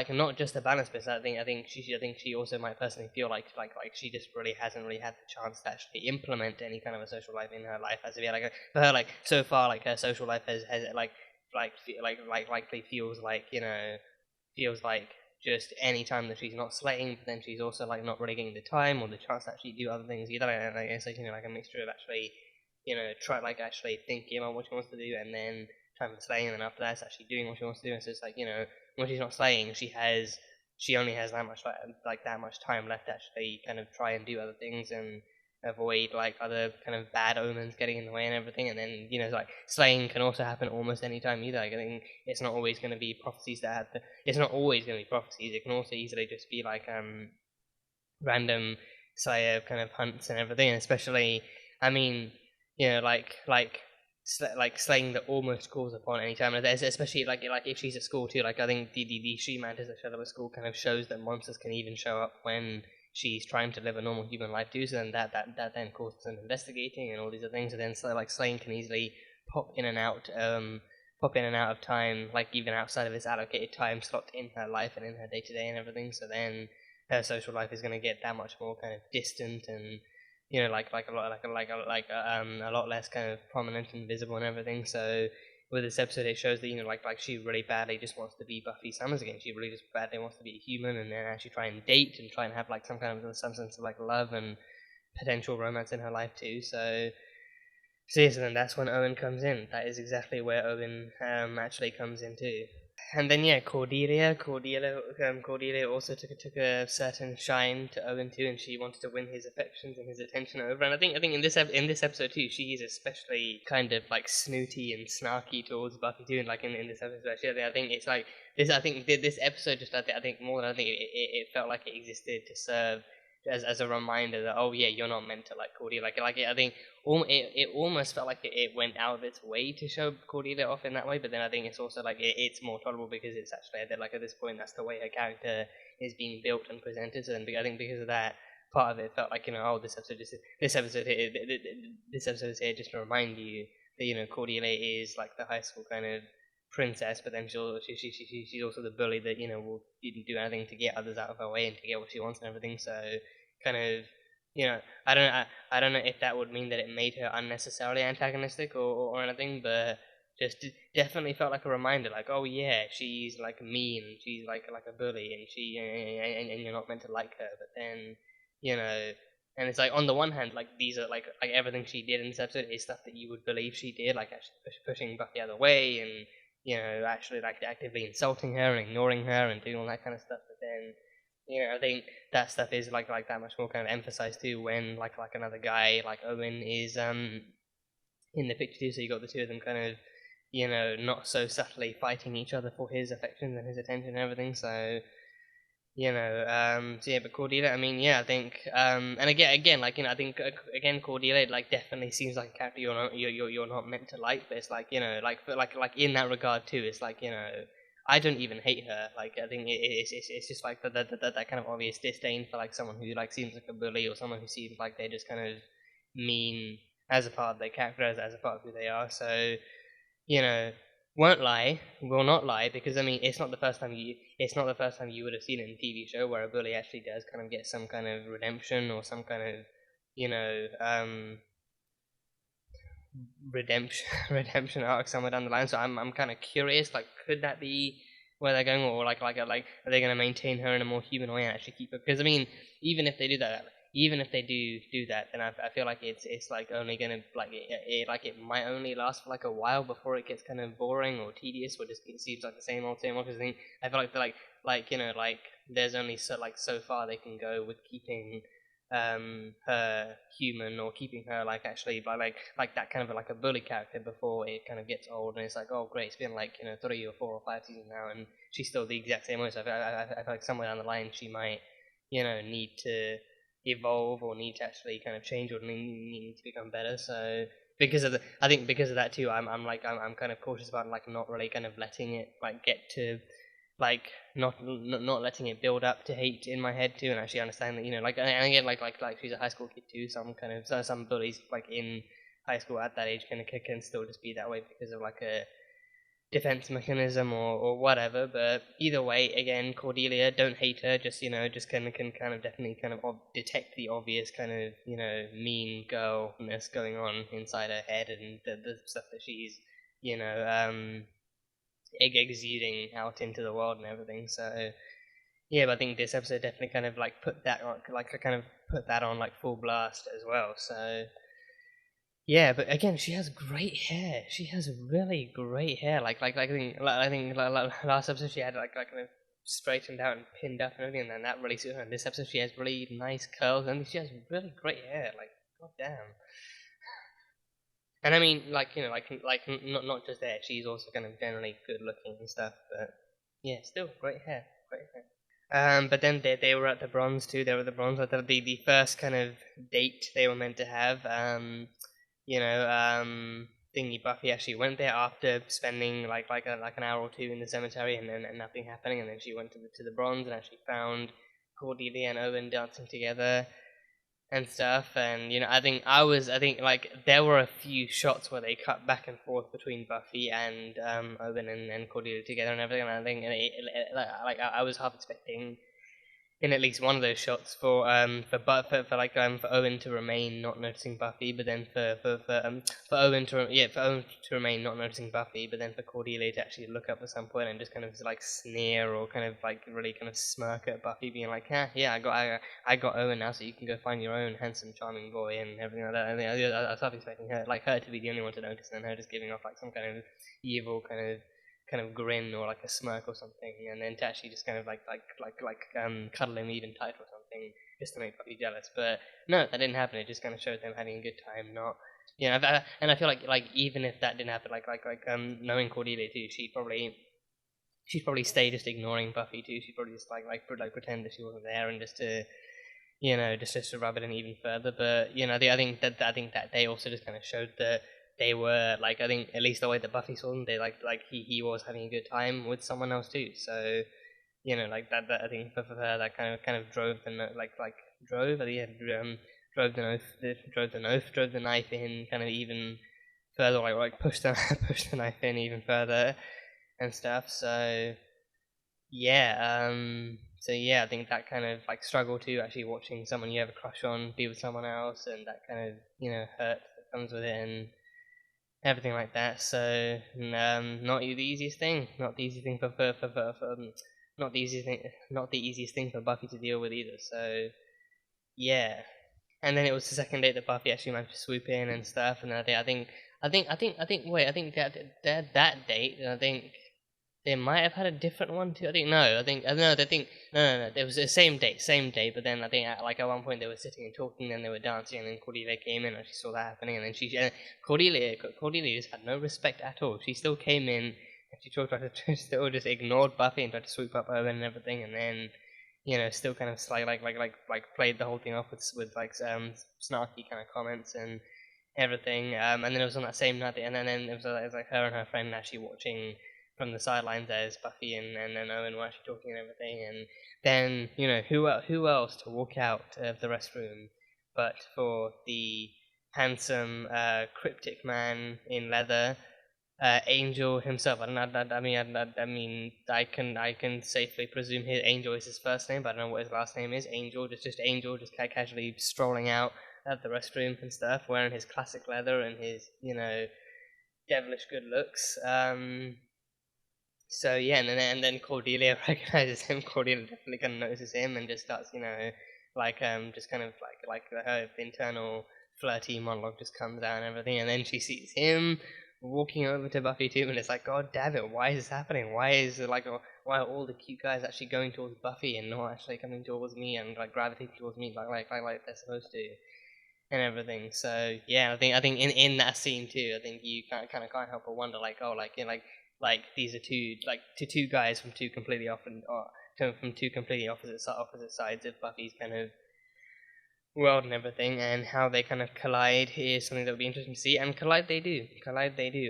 not just a balance, but I think she also might personally feel like she just really hasn't really had the chance to actually implement any kind of a social life in her life as of yet. Like for her, like so far, like her social life has likely feels like just any time that she's not slaying, but then she's also like not really getting the time or the chance to actually do other things either. And I guess, like, you know, like a mixture of actually, you know, actually thinking about what she wants to do, and then trying to slay, and then after that it's actually doing what she wants to do. And so it's like, you know, when she's not slaying, she only has that much that much time left to actually kind of try and do other things and avoid like other kind of bad omens getting in the way and everything. And then, you know, like slaying can also happen almost any time either. Like, I think it's not always going to be prophecies it's not always going to be prophecies. It can also easily just be like random Slayer kind of hunts and everything. And especially, I mean, you know, like slaying that almost calls upon any time, especially like if she's at school too. Like, I think the she mantis that showed up at school kind of shows that monsters can even show up when she's trying to live a normal human life too. So then that then causes some investigating and all these other things. And then so like slaying can easily pop in and out of time, like even outside of its allocated time slot in her life and in her day to day and everything. So then her social life is going to get that much more kind of distant and, you know, a lot less kind of prominent and visible and everything. So with this episode, it shows that, you know, like she really badly just wants to be Buffy Summers again. She really just badly wants to be a human, and then actually try and date and try and have like some sense of like love and potential romance in her life too. So then that's when Owen comes in. That is exactly where Owen actually comes in too. And then yeah, Cordelia also took a certain shine to Owen too, and she wanted to win his affections and his attention over. And I think in this episode too, she is especially kind of like snooty and snarky towards Buffy too. And like in this episode, actually, I think it's like this. I think this episode just I think more than I think it felt like it existed to serve as a reminder that, oh yeah, you're not meant to like Cordelia. Like I think it almost felt like it went out of its way to show Cordelia off in that way, but then I think it's also like it's more tolerable because it's actually that like at this point that's the way her character is being built and presented. So then I think because of that, part of it felt like, oh, this episode is here just to remind you that Cordelia is like the high school kind of princess, but then she's also the bully that will do anything to get others out of her way and to get what she wants and everything. So kind of I don't know if that would mean that it made her unnecessarily antagonistic or anything, but just definitely felt like a reminder, like, oh yeah, she's like mean, she's like a bully, and you're not meant to like her. But then and it's like, on the one hand, like these are like everything she did in this episode is stuff that you would believe she did, like actually pushing Buffy out of the way and actually like actively insulting her and ignoring her and doing all that kind of stuff. But then, I think that stuff is like that much more kind of emphasized too when like another guy like Owen is in the picture too. So you got the two of them kind of not so subtly fighting each other for his affections and his attention and everything. So so yeah, but Cordelia, I mean, yeah, I think, and again, like, I think, again, Cordelia, like, definitely seems like a character you're not meant to like, but it's like, like in that regard too, it's like, I don't even hate her, like, I think it's just like that kind of obvious disdain for, like, someone who, like, seems like a bully, or someone who seems like they're just kind of mean as a part of their character, as a part of who they are. So, will not lie, because I mean it's not the first time you would have seen it in a TV show where a bully actually does kind of get some kind of redemption or some kind of redemption arc somewhere down the line. So I'm kind of curious, like, could that be where they're going, or like are they going to maintain her in a more human way and actually keep her? Because I mean, even if they do that, then I feel like it's like only gonna like it might only last for like a while before it gets kind of boring or tedious, or just it seems like the same old. Because I feel like there's only so far they can go with keeping her human, or keeping her like actually like that kind of like a bully character before it kind of gets old and it's like, oh great, it's been like 3 or 4 or 5 seasons now and she's still the exact same way. So I feel like somewhere down the line she might need to evolve or need to actually kind of change or need to become better. So because of that too, I'm kind of cautious about like not really kind of letting it like get to like not letting it build up to hate in my head too, and actually understand that like, and again like she's a high school kid too, some bullies like in high school at that age can still just be that way because of like a defense mechanism or whatever. But either way, again, Cordelia, don't hate her, just just can kind of definitely kind of detect the obvious kind of mean girlness going on inside her head, and the stuff that she's exuding out into the world and everything. So yeah, but I think this episode definitely kind of like put that on like full blast as well. So yeah, but again, she has great hair. She has really great hair. I think last episode she had like kind of straightened out and pinned up and everything, and then that really suited her. And this episode she has really nice curls, and she has really great hair. Like, goddamn. And I mean, not just hair. She's also kind of generally good looking and stuff. But yeah, still great hair. But then they were at the Bronze too. They were at the Bronze, like the first kind of date they were meant to have. Thingy Buffy actually went there after spending like an hour or two in the cemetery and nothing happening, and then she went to the Bronze and actually found Cordelia and Owen dancing together and stuff. And I think like there were a few shots where they cut back and forth between Buffy and Owen and Cordelia together and everything. And I think I was half expecting in at least one of those shots for Owen to remain not noticing Buffy, but then for Owen to remain not noticing Buffy, but then for Cordelia to actually look up at some point and just kind of like sneer or kind of like really kind of smirk at Buffy, being like, yeah, I got Owen now, so you can go find your own handsome, charming boy and everything like that. I was half expecting her to be the only one to notice, and her just giving off like some kind of evil kind of grin or like a smirk or something, and then to actually just kind of like cuddle him even tighter or something just to make Buffy jealous. But no, that didn't happen. It just kind of showed them having a good time. Not and I feel like even if that didn't happen, knowing Cordelia too, she'd probably stay just ignoring Buffy too. She'd probably just like pretend that she wasn't there and just to just to rub it in even further. But I think that they also just kind of showed that they were like, I think at least the way that Buffy saw them, they like he was having a good time with someone else too. So like that I think for her that kind of drove the drove the knife in kind of even further, like push the push the knife in even further and stuff. So yeah, I think that kind of like struggle to actually watching someone you have a crush on be with someone else, and that kind of hurt that comes with it and everything like that. So not the easiest thing, not the easiest thing not the easiest thing for Buffy to deal with either. So yeah, and then it was the second date that Buffy actually managed to swoop in and stuff. And I think that date, I think they might have had a different one too. I think no. It was the same date. But then I think at one point they were sitting and talking, then they were dancing, and then Cordelia came in and she saw that happening, and then Cordelia just had no respect at all. She still came in and she tried to still just ignored Buffy and tried to swoop up Owen and everything, and then still kind of played the whole thing off with snarky kind of comments and everything. And then it was on that same night, and then it was like her and her friend actually watching from the sidelines as Buffy and then Owen were actually talking and everything. And then who else to walk out of the restroom but for the handsome cryptic man in leather, Angel himself. I can safely presume Angel is his first name, but I don't know what his last name is. Angel, just Angel, just casually strolling out of the restroom and stuff, wearing his classic leather and his devilish good looks. So yeah, and then Cordelia recognizes him. Cordelia definitely kind of notices him and just starts, just kind of like her internal flirty monologue just comes out and everything. And then she sees him walking over to Buffy too, and it's like, God damn it, why is this happening? Why is it why are all the cute guys actually going towards Buffy and not actually coming towards me and gravitating towards me like they're supposed to? And everything. So yeah, I think in that scene too, I think you kind of can't help but wonder these are two guys from two completely opposite sides of Buffy's kind of world and everything, and how they kind of collide is something that would be interesting to see. And collide they do.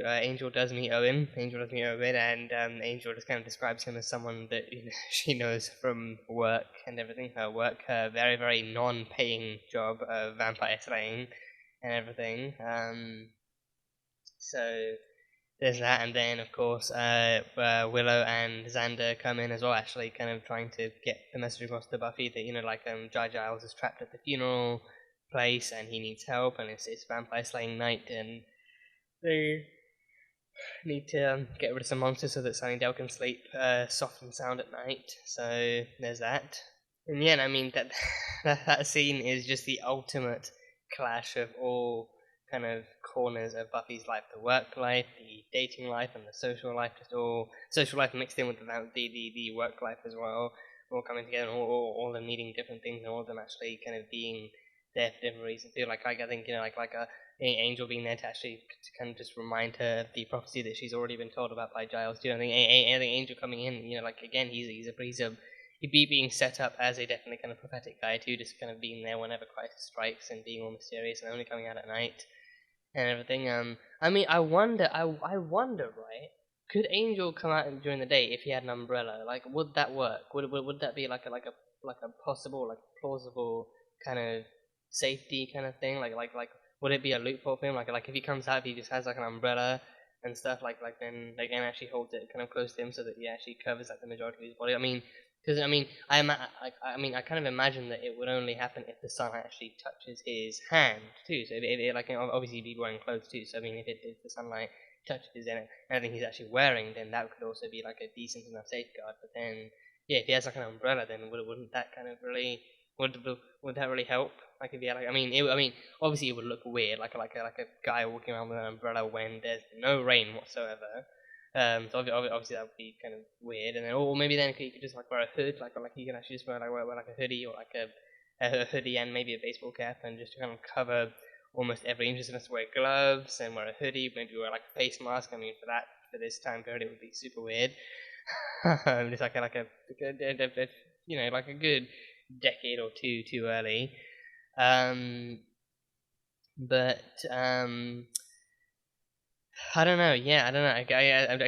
Angel does meet Owen. And Angel just kind of describes him as someone that she knows from work and everything. Her very, very non-paying job of vampire slaying and everything. So there's that, and then of course Willow and Xander come in as well, actually kind of trying to get the message across to Buffy that Giles is trapped at the funeral place and he needs help, and it's vampire slaying night, and they need to get rid of some monsters so that Sunnydale can sleep soft and sound at night. So there's that. And yeah, I mean that scene is just the ultimate clash of all kind of corners of Buffy's life: the work life, the dating life, and the social life. Just all social life mixed in with the work life as well, all coming together, and all them needing different things, and all of them actually kind of being there for different reasons too. I think Angel being there to actually kind of just remind her of the prophecy that she's already been told about by Giles too. I think Angel coming in, again, he's being set up as a definitely kind of prophetic guy too, just kind of being there whenever crisis strikes and being all mysterious and only coming out at night and everything. I wonder, right? Could Angel come out during the day if he had an umbrella? Would that work? Would that be like a possible, plausible kind of safety kind of thing? Would it be a loophole for him? If he comes out, if he just has an umbrella and stuff, then they can actually hold it kind of close to him so that he actually covers the majority of his body. I kind of imagine that it would only happen if the sunlight actually touches his hand too. So obviously he'd be wearing clothes too. So if the sunlight touches anything he's actually wearing, then that could also be a decent enough safeguard. But then, yeah, if he has an umbrella, then wouldn't that kind of really would that really help? If he had obviously it would look weird, like a guy walking around with an umbrella when there's no rain whatsoever. So obviously that would be kind of weird, and then maybe then you could just wear a hood, you can actually just wear a hoodie or a hoodie and maybe a baseball cap, and just to kind of cover almost every inch. Just wear gloves and wear a hoodie, maybe wear a face mask. For this time period it would be super weird. Just a good decade or two too early. But I don't know. Yeah, I don't know. I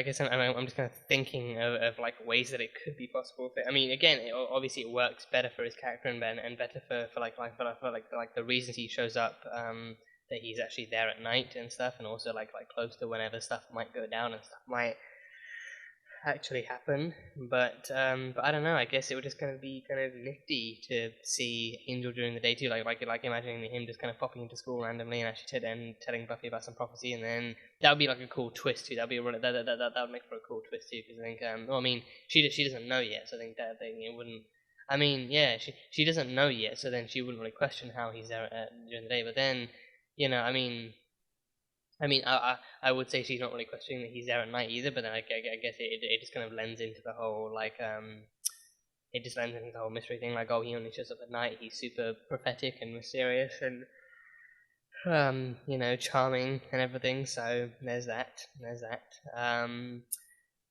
guess I'm just kind of thinking of like ways that it could be possible. I mean, again, obviously it works better for his character and better for the reasons he shows up. That he's actually there at night and stuff, and also like close to whenever stuff might go down and stuff might actually happen. But I don't know. I guess it would just kind of be kind of nifty to see Angel during the day too, like imagining him just kind of popping into school randomly and actually telling Buffy about some prophecy, and then that would be like a cool twist too. That would make for a cool twist too, because I think well, I mean, she doesn't know yet, so I think that thing it wouldn't. I mean, yeah, she doesn't know yet, so then she wouldn't really question how he's there during the day. But then, I mean, I would say she's not really questioning that he's there at night either, but then I guess it just kind of lends into the whole, it just lends into the whole mystery thing, like, oh, he only shows up at night, he's super prophetic and mysterious and, charming and everything, so there's that.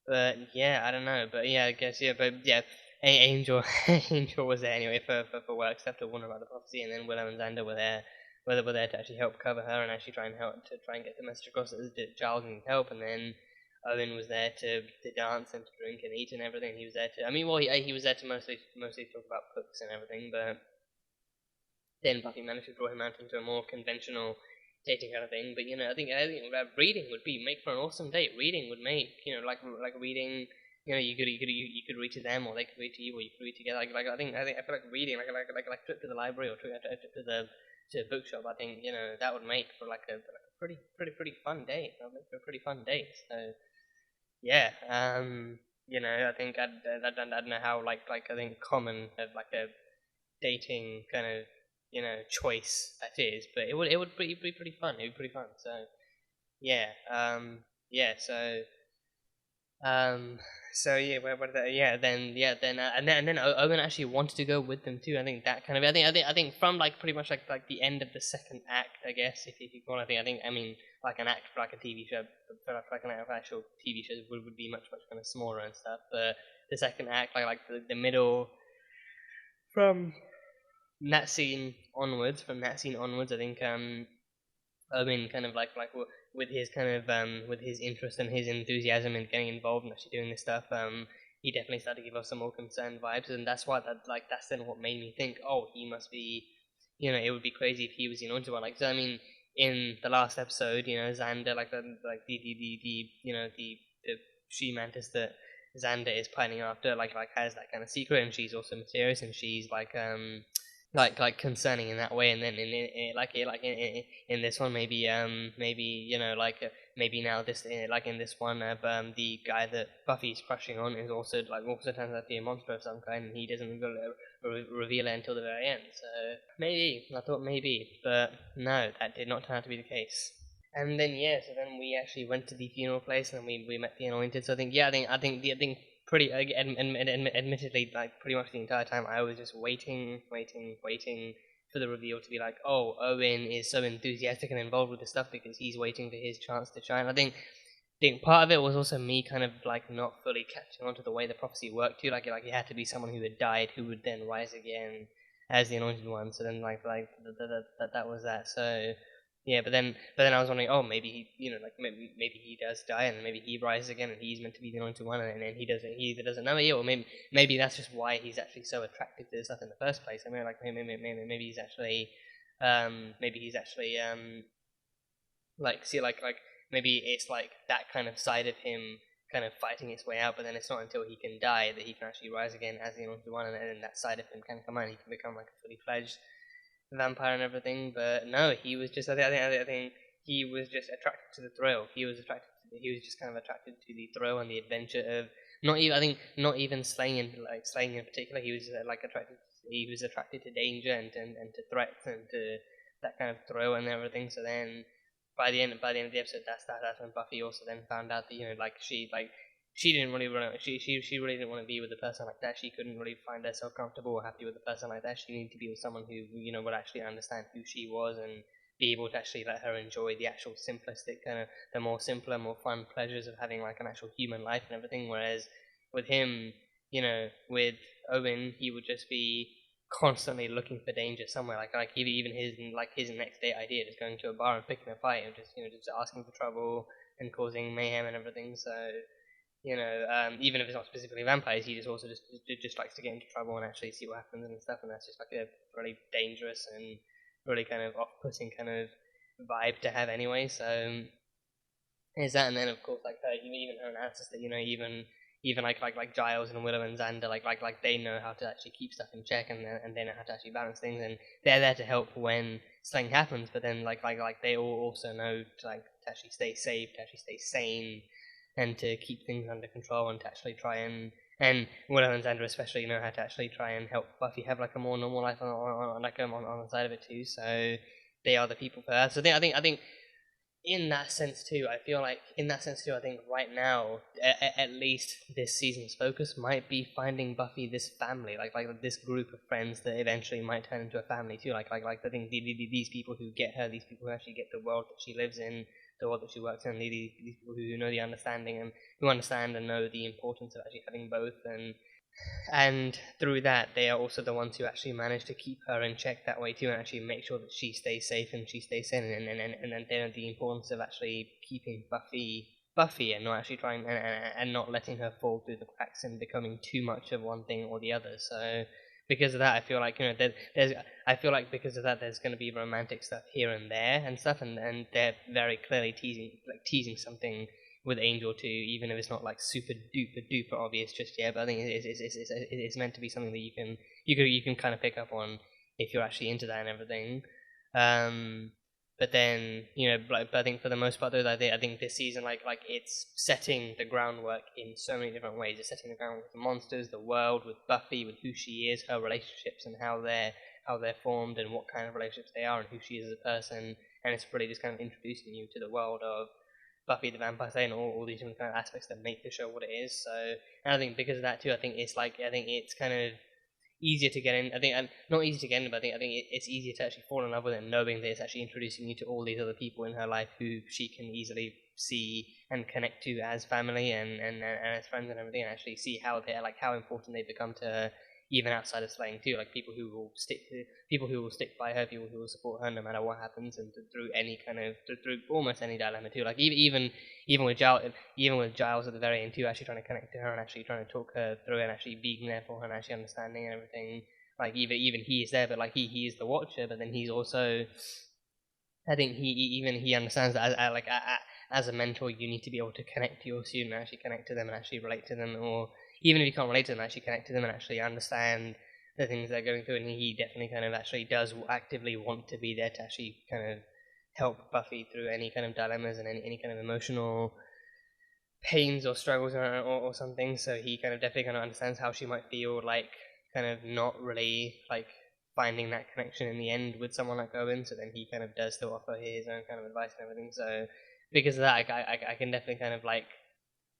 But, yeah, I don't know, but, yeah, I guess, yeah, but, yeah, Angel was there anyway for work stuff to warn about the prophecy, and then Willow and Xander were there to actually help cover her and actually try and get the message across that Giles needed help, and then Owen was there to dance and to drink and eat and everything. He was there to, he was there to mostly talk about books and everything, but then Buffy managed to draw him out into a more conventional dating kind of thing. But I think reading would make for an awesome date. Reading would make like reading. You could read to them, or they could read to you, or you could read together. I feel like reading, like trip to the library or trip to the bookshop. I think that would make for like a pretty fun date. That would make for a pretty fun date. So yeah, I think I don't know how I think common of like a dating kind of choice that is, but it would be pretty fun. It would be pretty fun. So yeah, So yeah, and then Owen actually wanted to go with them too. I think that kind of I think from pretty much like the end of the second act, I guess if you want. I mean like an act for like a TV show, for like an actual TV show would be much kind of smaller and stuff. But the second act, like the middle, from that scene onwards, I think Owen kind of like with his kind of with his interest and his enthusiasm in getting involved and actually doing this stuff, he definitely started to give us some more concerned vibes, and that's why that's then what made me think, oh, he must be, it would be crazy if he was the anointed one. So I mean, in the last episode, Xander, the she mantis that Xander is pining after, has that kind of secret, and she's also mysterious, and she's like concerning in that way, and then in this one maybe maybe now this in this one the guy that Buffy's crushing on is also turns out to be a monster of some kind, and he doesn't reveal it until the very end. So I thought maybe, but no, that did not turn out to be the case. And then so then we actually went to the funeral place and we met the Anointed. So I think pretty admittedly, pretty much the entire time I was just waiting for the reveal to be like, oh, Owen is so enthusiastic and involved with the stuff because he's waiting for his chance to shine. I think part of it was also me kind of not fully catching on to the way the prophecy worked too. It had to be someone who had died who would then rise again as the Anointed One. So then that was that. So yeah, but then I was wondering, oh, maybe maybe he does die, and maybe he rises again, and he's meant to be the Anointed One, and then he either doesn't know it, or maybe that's just why he's actually so attracted to this stuff in the first place. I mean, maybe he's actually maybe it's that kind of side of him kind of fighting its way out, but then it's not until he can die that he can actually rise again as the Anointed One, and then that side of him can come out, and he can become like a fully fledged vampire and everything. But no, he was just I think he was just attracted to the thrill. He was just kind of attracted to the thrill and the adventure of not even slaying in particular. He was attracted to danger and to threats and to that kind of thrill and everything. So then by the end of the episode, that's when Buffy also then found out that she didn't really want to. She really didn't want to be with a person like that. She couldn't really find herself comfortable or happy with a person like that. She needed to be with someone who would actually understand who she was and be able to actually let her enjoy the actual simplistic kind of the more simpler, more fun pleasures of having an actual human life and everything. Whereas with him, with Owen, he would just be constantly looking for danger somewhere. Like even his next date idea, just going to a bar and picking a fight, and just asking for trouble and causing mayhem and everything. So even if it's not specifically vampires, he just likes to get into trouble and actually see what happens and stuff. And that's just like a really dangerous and really kind of off-putting kind of vibe to have anyway. So is that, and then of course like even her analysis that even like Giles and Willow and Xander like they know how to actually keep stuff in check, and they know how to actually balance things, and they're there to help when something happens. But then like they all also know to actually stay safe, to actually stay sane, and to keep things under control, and to actually try and Willow and Xander especially know how to actually try and help Buffy have like a more normal life on the side of it too. So they are the people for her. So I think. In that sense too, I think right now, at least this season's focus might be finding Buffy this family, like this group of friends that eventually might turn into a family too. Like I think these people who get her, these people who actually get the world that she lives in, the world that she works in, these people who know the understanding and who understand and know the importance of actually having both, and through that, they are also the ones who actually manage to keep her in check that way too, and actually make sure that she stays safe and she stays sane, and then they know the importance of actually keeping Buffy, and not actually trying and not letting her fall through the cracks and becoming too much of one thing or the other. So because of that, I feel like because of that, there's going to be romantic stuff here and there and stuff, and they're very clearly teasing something with Angel too, even if it's not like super duper obvious just yet. But I think it's meant to be something that you can kind of pick up on if you're actually into that and everything. But then but I think for the most part though, I think this season like it's setting the groundwork in so many different ways. It's setting the groundwork with the monsters, the world, with Buffy, with who she is, her relationships, and how they're formed, and what kind of relationships they are, and who she is as a person. And it's really just kind of introducing you to the world of Buffy the Vampire Slayer and all these different kind of aspects that make the show what it is. So, and I think because of that too, I think it's kind of easier to get in. I think not easy to get in, but I think it's easier to actually fall in love with it, knowing that it's actually introducing you to all these other people in her life who she can easily see and connect to as family and as friends and everything, and actually see how important they become to her, even outside of slaying too, like people who will stick by her, people who will support her no matter what happens, and through almost any dilemma too. Like even with Giles at the very end too, actually trying to connect to her and actually trying to talk her through and actually being there for her and actually understanding and everything. Like even he is there, but like he is the Watcher, but then he's also, I think he understands that as a mentor, you need to be able to connect to your student and actually connect to them and actually relate to them, or even if you can't relate to them, actually connect to them and actually understand the things they're going through. And he definitely kind of actually does actively want to be there to actually kind of help Buffy through any kind of dilemmas and any kind of emotional pains or struggles or something. So he kind of definitely kind of understands how she might feel, like kind of not really like finding that connection in the end with someone like Owen. So then he kind of does still offer his own kind of advice and everything. So because of that, I can definitely kind of like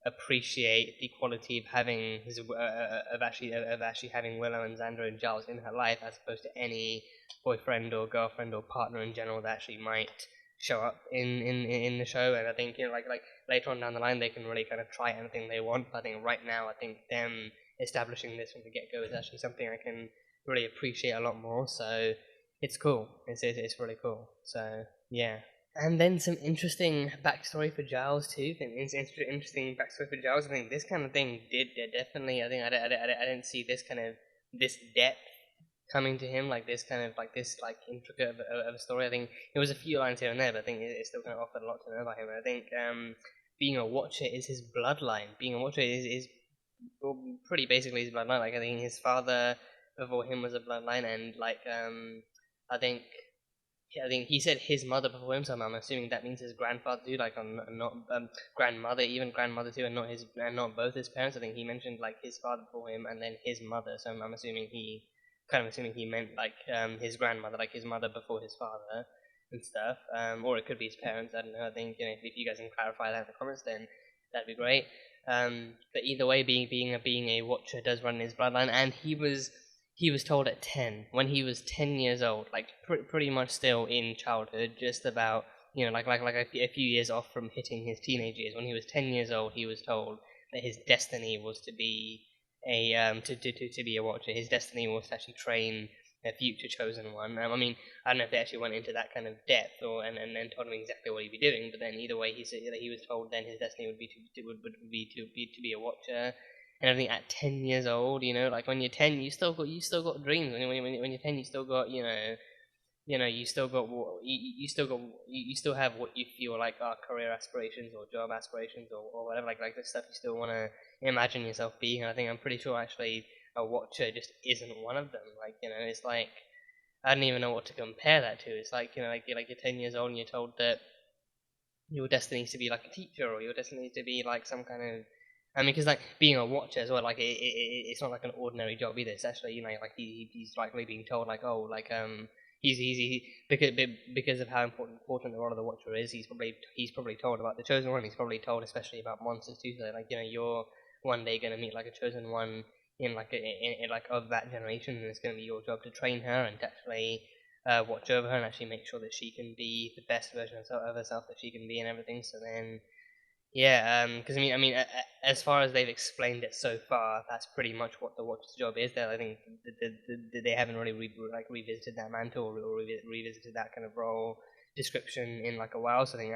appreciate the quality of having of actually having Willow and Xander and Giles in her life, as opposed to any boyfriend or girlfriend or partner in general that actually might show up in the show. And I think like later on down the line they can really kind of try anything they want. But I think right now, I think them establishing this from the get go is actually something I can really appreciate a lot more. So it's cool. It's really cool. So yeah. And then some interesting backstory for Giles too. Interesting backstory for Giles. I think this kind of thing did definitely. I think I didn't see this kind of this depth coming to him, like this intricate of a story. I think it was a few lines here and there, but I think it still kind of offered a lot to know about him. And I think being a Watcher is his bloodline. Being a Watcher is pretty basically his bloodline. Like I think his father before him was a bloodline, and I think he said his mother before him, so I'm assuming that means his grandfather too, like not grandmother too, and not both his parents. I think he mentioned like his father before him and then his mother, so I'm assuming he meant like his grandmother, like his mother before his father and stuff, or it could be his parents. I don't know. I think if you guys can clarify that in the comments, then that'd be great. But either way, being a Watcher does run in his bloodline, and he was told at 10, when he was 10 years old, like pretty much still in childhood, just about, like a few years off from hitting his teenage years. When he was 10 years old, he was told that his destiny was to be to be a Watcher. His destiny was to actually train a future chosen one. I mean, I don't know if they actually went into that kind of depth and then told him exactly what he'd be doing. But then either way, he said that he was told then his destiny would be to be a Watcher. And I think at 10 years old, like when you're 10, you still got dreams. When you're 10, you still got you still got you still have what you feel like are career aspirations or job aspirations or whatever, like the stuff you still want to imagine yourself being. And I think I'm pretty sure actually a Watcher just isn't one of them. Like it's like I don't even know what to compare that to. It's like like you're 10 years old and you're told that your destiny is to be like a teacher, or your destiny is to be like some kind of because like being a Watcher as well, like it's not like an ordinary job either. It's actually like he's likely being told like he's because of how important the role of the Watcher is. He's probably told about the Chosen One. He's probably told especially about monsters too. So like you're one day gonna meet like a Chosen One in like of that generation, and it's gonna be your job to train her and to actually watch over her and actually make sure that she can be the best version of herself that she can be and everything. So then. Yeah, because as far as they've explained it so far, that's pretty much what the Watcher's job is. That I think they haven't really revisited that mantle or revisited that kind of role description in like a while. So I think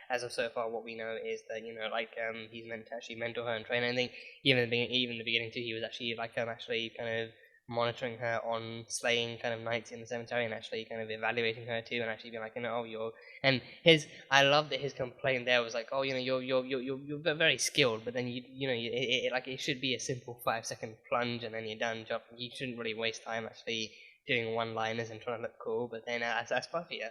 as of so far, what we know is that he's meant to actually mentor her and train her. I think even in the beginning too, he was actually actually kind of monitoring her on slaying kind of knights in the cemetery and actually kind of evaluating her too, and actually being like, you're. And I love that his complaint there was like, you're very skilled, but then it should be a simple 5-second plunge and then you're done job. You shouldn't really waste time actually doing one-liners and trying to look cool. But then as Buffy,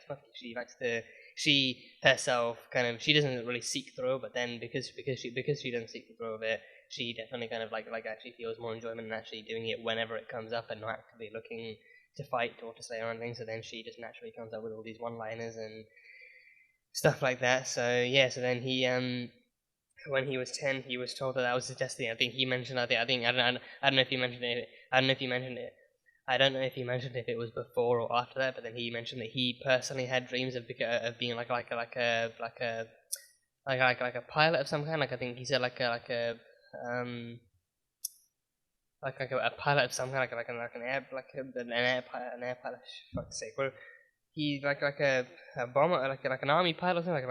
she herself she doesn't really seek thrill, but then because she doesn't seek the thrill of it, she definitely kind of like actually feels more enjoyment in actually doing it whenever it comes up and not actively looking to fight or to slay or anything. So then she just naturally comes up with all these one-liners and stuff like that. So yeah, so then he when he was 10, he was told that was his destiny. I think he mentioned. I don't know if he mentioned it. I don't know if he mentioned it. I don't know if he mentioned if it was before or after that. But then he mentioned that he personally had dreams of being like a pilot of some kind. Like I think he said a pilot of some kind, an air pilot. Fuck's sake, what? He's like a bomber, like an army pilot or something.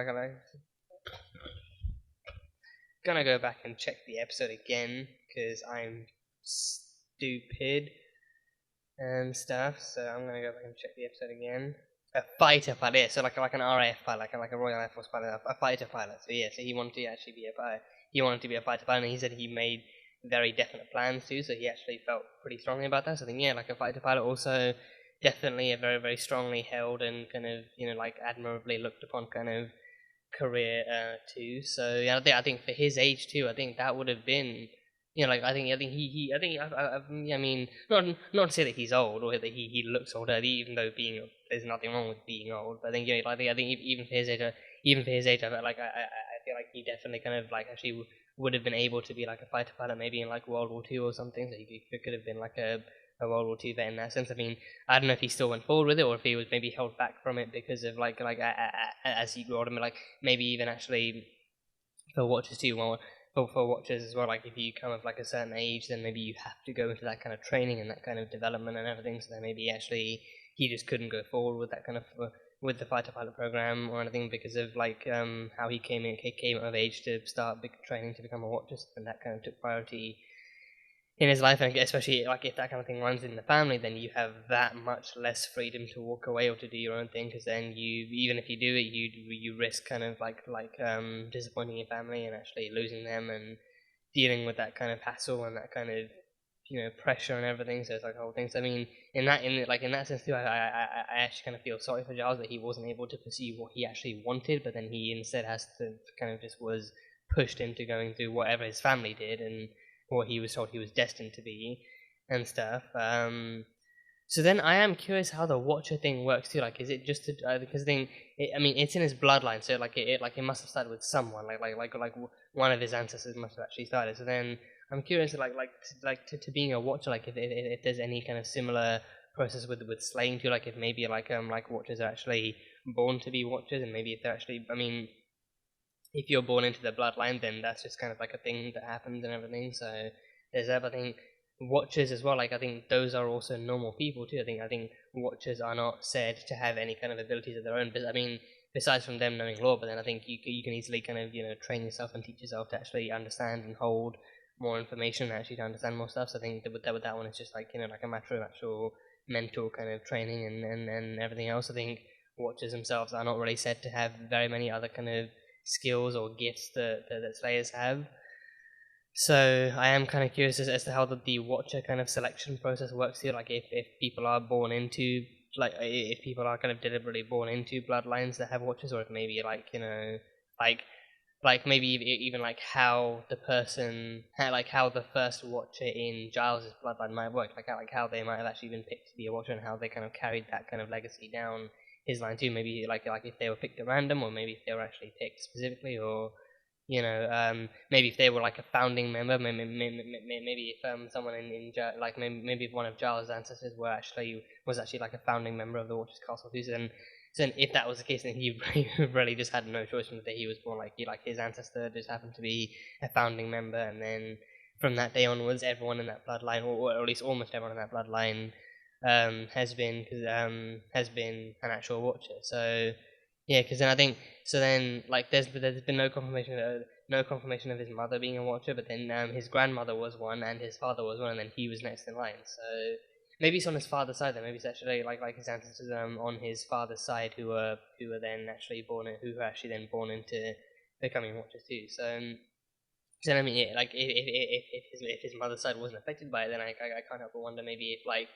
Gonna go back and check the episode again because I'm stupid and stuff. So I'm gonna go back and check the episode again. A fighter pilot, yeah, so like an RAF pilot, like a Royal Air Force pilot, a fighter pilot. So yeah, so he wanted to actually be a pilot. He wanted to be a fighter pilot, and he said he made very definite plans too. So he actually felt pretty strongly about that. So I think yeah, like a fighter pilot, also definitely a very very strongly held and kind of admirably looked upon kind of career too. So yeah, I think for his age too, I think that would have been. I mean, not to say that he's old or that he looks older, even though there's nothing wrong with being old. But I think I think even for his age, I feel like he definitely kind of actually would have been able to be like a fighter pilot, maybe in like World War II or something. So he could have been like a World War II vet in that sense. I mean, I don't know if he still went forward with it or if he was maybe held back from it because of as he grew older, maybe even actually for Watchers too. Well, for Watchers as well, like if you come of like a certain age, then maybe you have to go into that kind of training and that kind of development and everything. So then maybe actually he just couldn't go forward with that kind of with the fighter pilot program or anything because of how he came of age to start big training to become a Watcher, and that kind of took priority in his life. And especially if that kind of thing runs in the family, then you have that much less freedom to walk away or to do your own thing, because then even if you do it, you risk kind of disappointing your family and actually losing them and dealing with that kind of hassle and that kind of pressure and everything. So it's like a whole thing. So I mean, in that sense too, I actually kind of feel sorry for Giles that he wasn't able to pursue what he actually wanted, but then he instead has to kind of just was pushed into going through whatever his family did and what he was told he was destined to be and stuff. So then I am curious how the Watcher thing works too. Is it just because it's in his bloodline, so it must have started with someone, like one of his ancestors must have actually started. So then I'm curious, to being a Watcher, if there's any kind of similar process with slaying too, if maybe Watchers are actually born to be Watchers, and maybe if they're actually, if you're born into the bloodline, then that's just kind of a thing that happens and everything. So there's that. But I think Watchers as well, like I think those are also normal people too. I think Watchers are not said to have any kind of abilities of their own. But I mean, besides from them knowing law, but then I think you can easily kind of train yourself and teach yourself to actually understand and hold more information, and actually to understand more stuff. So I think that with that one, it's just like like a matter of actual mental kind of training and everything else. I think Watchers themselves are not really said to have very many other kind of skills or gifts that Slayers have. So I am kind of curious as to how the Watcher kind of selection process works here. Like if people are born into if people are kind of deliberately born into bloodlines that have Watchers, or if maybe maybe even like how the person how the first Watcher in Giles' bloodline might work, like how they might have actually been picked to be a Watcher and how they kind of carried that kind of legacy down his line too. Maybe like if they were picked at random, or maybe if they were actually picked specifically, or maybe if they were like a founding member, maybe if someone maybe if one of Giles' ancestors was actually like a founding member of the Watchers Castle too. So then if that was the case, then he really just had no choice from the day he was born. Like his ancestor just happened to be a founding member, and then from that day onwards, everyone in that bloodline, or at least almost everyone in that bloodline, has been an actual Watcher. So yeah, because then I think like there's been no confirmation of his mother being a Watcher, but then his grandmother was one and his father was one, and then he was next in line. So maybe it's on his father's side then. Maybe it's actually like his ancestors on his father's side who were then actually born into becoming Watchers too. So I mean, yeah, like if his mother's side wasn't affected by it, then I can't help but wonder maybe if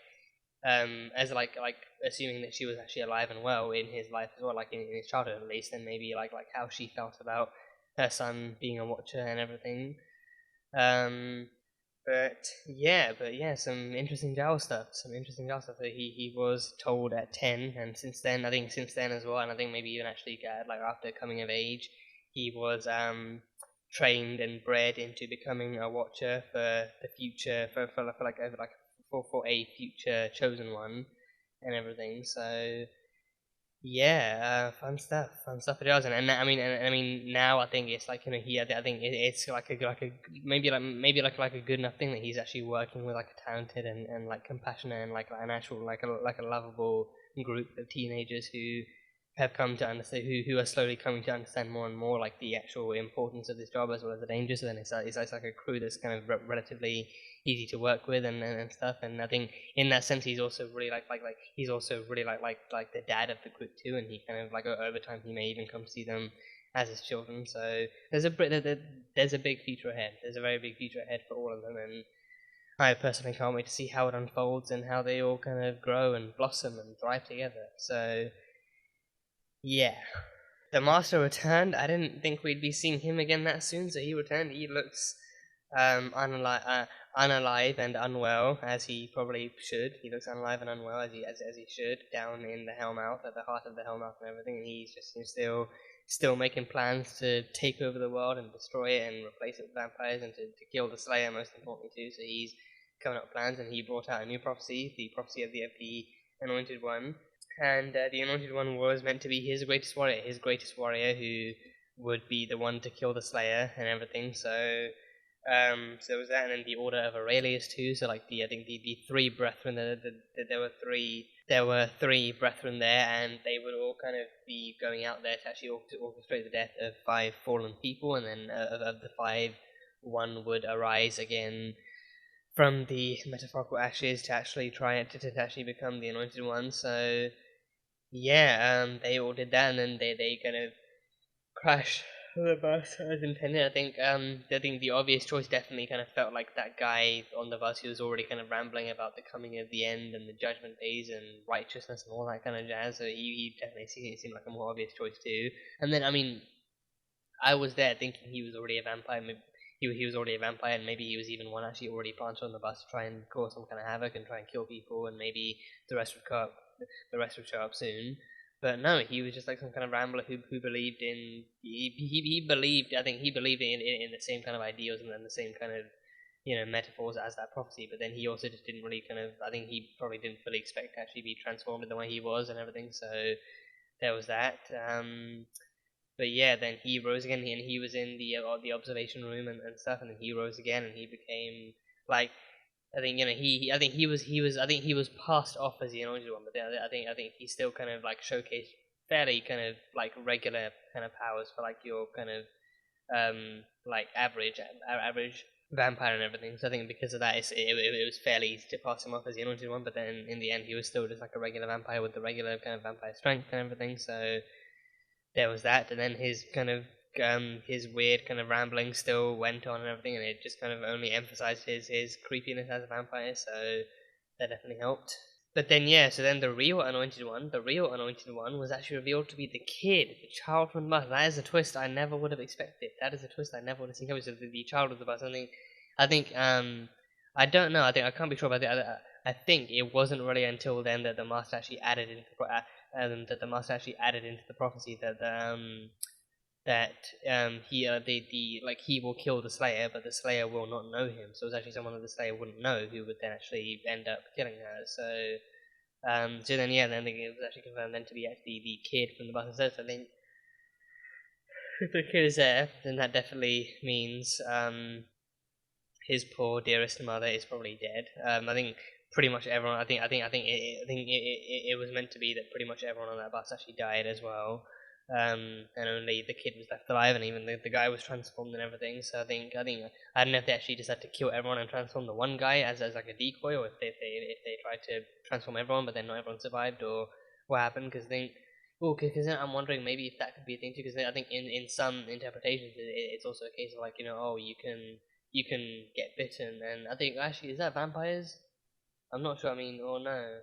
as like assuming that she was actually alive and well in his life as well, like in his childhood at least, then maybe like how she felt about her son being a Watcher and everything. But yeah, some interesting Giles stuff. So he was told at 10, and since then as well, and I think maybe even actually after coming of age, he was trained and bred into becoming a Watcher for the future, for a future chosen one and everything. So yeah, fun stuff for Giles. And I mean now I think it's like I think it's like a maybe a good enough thing that he's actually working with like a talented and like compassionate and like an actual like a lovable group of teenagers who have come to understand, who are slowly coming to understand more and more like the actual importance of this job as well as the dangers. So then it's like a crew that's kind of relatively easy to work with and stuff. And I think in that sense he's also really he's also really like the dad of the group too. And he kind of like over time he may even come to see them as his children. So there's a big future ahead. There's a very big future ahead for all of them, and I personally can't wait to see how it unfolds and how they all kind of grow and blossom and thrive together. So yeah. The Master returned. I didn't think we'd be seeing him again that soon, so he returned. He looks unalive and unwell, as he probably should. He looks unalive and unwell, as he should, down in the Hellmouth, at the heart of the Hellmouth and everything, and he's just still making plans to take over the world and destroy it and replace it with vampires and to kill the Slayer, most importantly too. So he's coming up with plans, and he brought out a new prophecy, the prophecy of the Anointed One. And the Anointed One was meant to be his greatest warrior who would be the one to kill the Slayer and everything. So there was that, and then the Order of Aurelius too. So like I think the three brethren, there were three brethren there, and they would all kind of be going out there to actually orchestrate the death of 5 fallen people, and then of the 5, one would arise again from the metaphorical ashes to actually try to actually become the Anointed One. So yeah, they all did that, and then they kind of crashed the bus as intended. I think the obvious choice definitely kind of felt like that guy on the bus who was already kind of rambling about the coming of the end and the judgment days and righteousness and all that kind of jazz. So he definitely seemed like a more obvious choice too. And then I mean, I was there thinking he was already a vampire. He was already a vampire, and maybe he was even one actually already planted on the bus to try and cause some kind of havoc and try and kill people, and maybe the rest would show up soon. But no, he was just like some kind of rambler who believed in he believed in the same kind of ideals and then the same kind of metaphors as that prophecy. But then he also just didn't really I think he probably didn't fully expect to actually be transformed in the way he was and everything. So there was that. But yeah, then he rose again, and he was in the observation room and stuff, and then he rose again, and he became like, I think I think he was passed off as the anointed one, but then I think he still kind of like showcased fairly kind of like regular kind of powers for like your kind of like average vampire and everything. So I think because of that, it was fairly easy to pass him off as the anointed one. But then in the end, he was still just like a regular vampire with the regular kind of vampire strength and everything. So there was that, and then his kind of his weird kind of rambling still went on and everything, and it just kind of only emphasized his creepiness as a vampire. So that definitely helped. But then, yeah, so then the real anointed one was actually revealed to be the kid, the child from the bus. That is a twist I never would have expected. That is a twist I never would have seen coming. So the child of the bus. I think, I don't know. I can't be sure about it. I think it wasn't really until then that the master actually added into the prophecy that he will kill the Slayer, but the Slayer will not know him. So it's actually someone that the Slayer wouldn't know who would then actually end up killing her. So then it was actually confirmed then to be actually the kid from the bus instead. So I think if the kid is there, then that definitely means his poor dearest mother is probably dead. I think pretty much everyone. I think it was meant to be that pretty much everyone on that bus actually died as well. And only the kid was left alive, and even the guy was transformed and everything. So I don't know if they actually just had to kill everyone and transform the one guy as like a decoy, or if they tried to transform everyone, but then not everyone survived, or what happened. Because then I'm wondering maybe if that could be a thing too. Because I think in some interpretations it's also a case of like, you can get bitten, and I think actually is that vampires? I'm not sure. I mean, or no.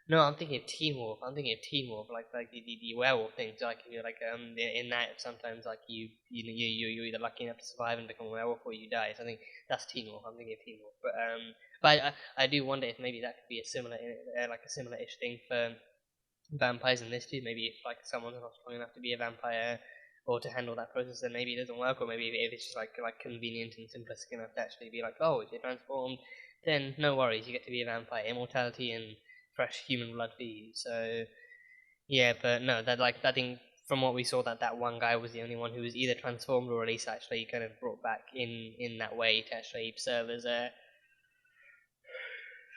No, I'm thinking of Teen Wolf. Like the werewolf thing. So in that sometimes like you're either lucky enough to survive and become a werewolf, or you die. So I think that's Teen Wolf. I'm thinking of Teen Wolf. But I do wonder if maybe that could be a similar-ish thing for vampires in this too. Maybe if like someone's not strong enough to be a vampire or to handle that process, then maybe it doesn't work, or maybe if it's just like convenient and simplistic enough to actually be like, oh, if you're transformed, then no worries, you get to be a vampire, immortality and fresh human blood for you. So yeah, but no, I think from what we saw that one guy was the only one who was either transformed or at least actually kind of brought back in that way to actually serve as a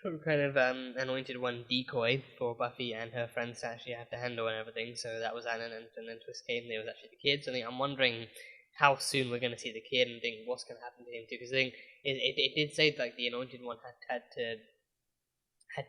some kind of anointed one decoy for Buffy and her friends to actually have to handle and everything. So that was that, and then twist came, and there was actually the kid. So I think I'm wondering how soon we're going to see the kid, and think what's going to happen to him too. Because I think it did say like the anointed one had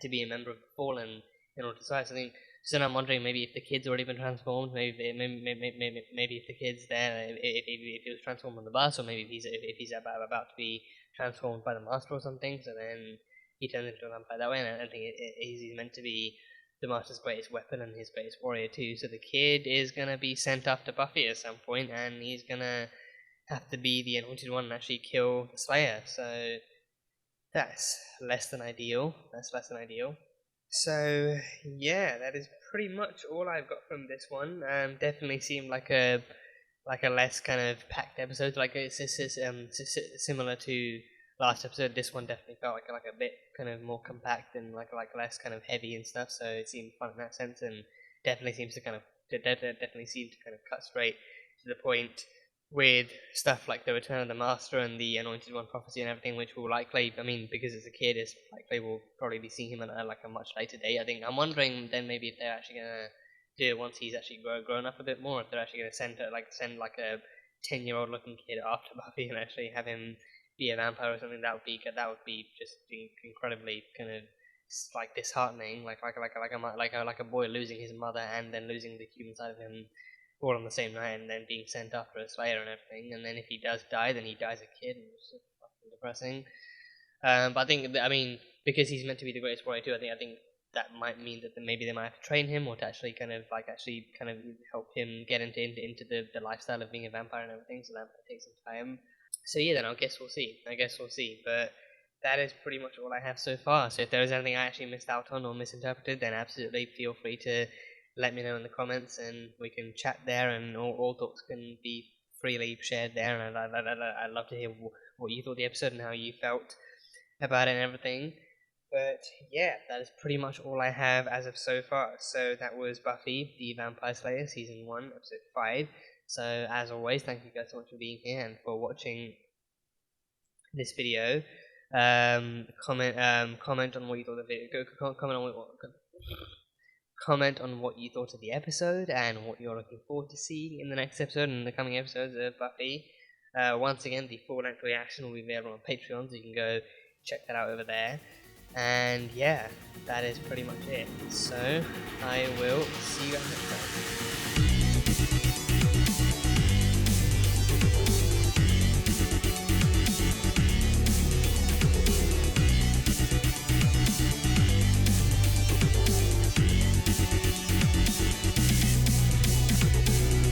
to be a member of the Fallen in order to survive. So I think, so I'm wondering maybe if the kid's already been transformed, maybe if the kid's there, if he was transformed on the bus, or maybe if he's about to be transformed by the Master or something. So then he turns into a vampire that way, and I think he's meant to be the Master's greatest weapon and his greatest warrior too. So the kid is gonna be sent off to Buffy at some point, and he's gonna have to be the anointed one and actually kill the Slayer. So that's less than ideal. So yeah, that is pretty much all I've got from this one. Definitely seemed like a less kind of packed episode. Like it's similar to last episode. This one definitely felt like a bit kind of more compact and like less kind of heavy and stuff. So it seemed fun in that sense, and definitely seems to kind of cut straight to the point with stuff like the Return of the Master and the Anointed One prophecy and everything, which will likely, I mean, because it's a kid, it's likely we'll probably be seeing him at a much later date. I think I'm wondering then maybe if they're actually gonna do it once he's actually grown up a bit more, if they're actually gonna send a 10-year-old looking kid after Buffy and actually have him be a vampire or something. That would be just incredibly kind of like disheartening, like a boy losing his mother and then losing the human side of him all on the same night, and then being sent after a Slayer and everything. And then if he does die, then he dies a kid, which is fucking depressing. But I think, because he's meant to be the greatest warrior too, I think that might mean that maybe they might have to train him, or to actually kind of help him get into the lifestyle of being a vampire and everything. So that might take some time. So yeah, then I guess we'll see. But that is pretty much all I have so far. So if there is anything I actually missed out on or misinterpreted, then absolutely feel free to let me know in the comments, and we can chat there, and all thoughts can be freely shared there. And I'd love to hear what you thought of the episode and how you felt about it and everything. But yeah, that is pretty much all I have as of so far. So that was Buffy the Vampire Slayer Season 1, Episode 5. So as always, thank you guys so much for being here and for watching this video. Comment on what you thought of it. Comment on what you thought of the episode and what you're looking forward to seeing in the next episode and the coming episodes of Buffy. Once again, the full-length reaction will be available on Patreon, so you can go check that out over there. And yeah, that is pretty much it. So I will see you guys next time.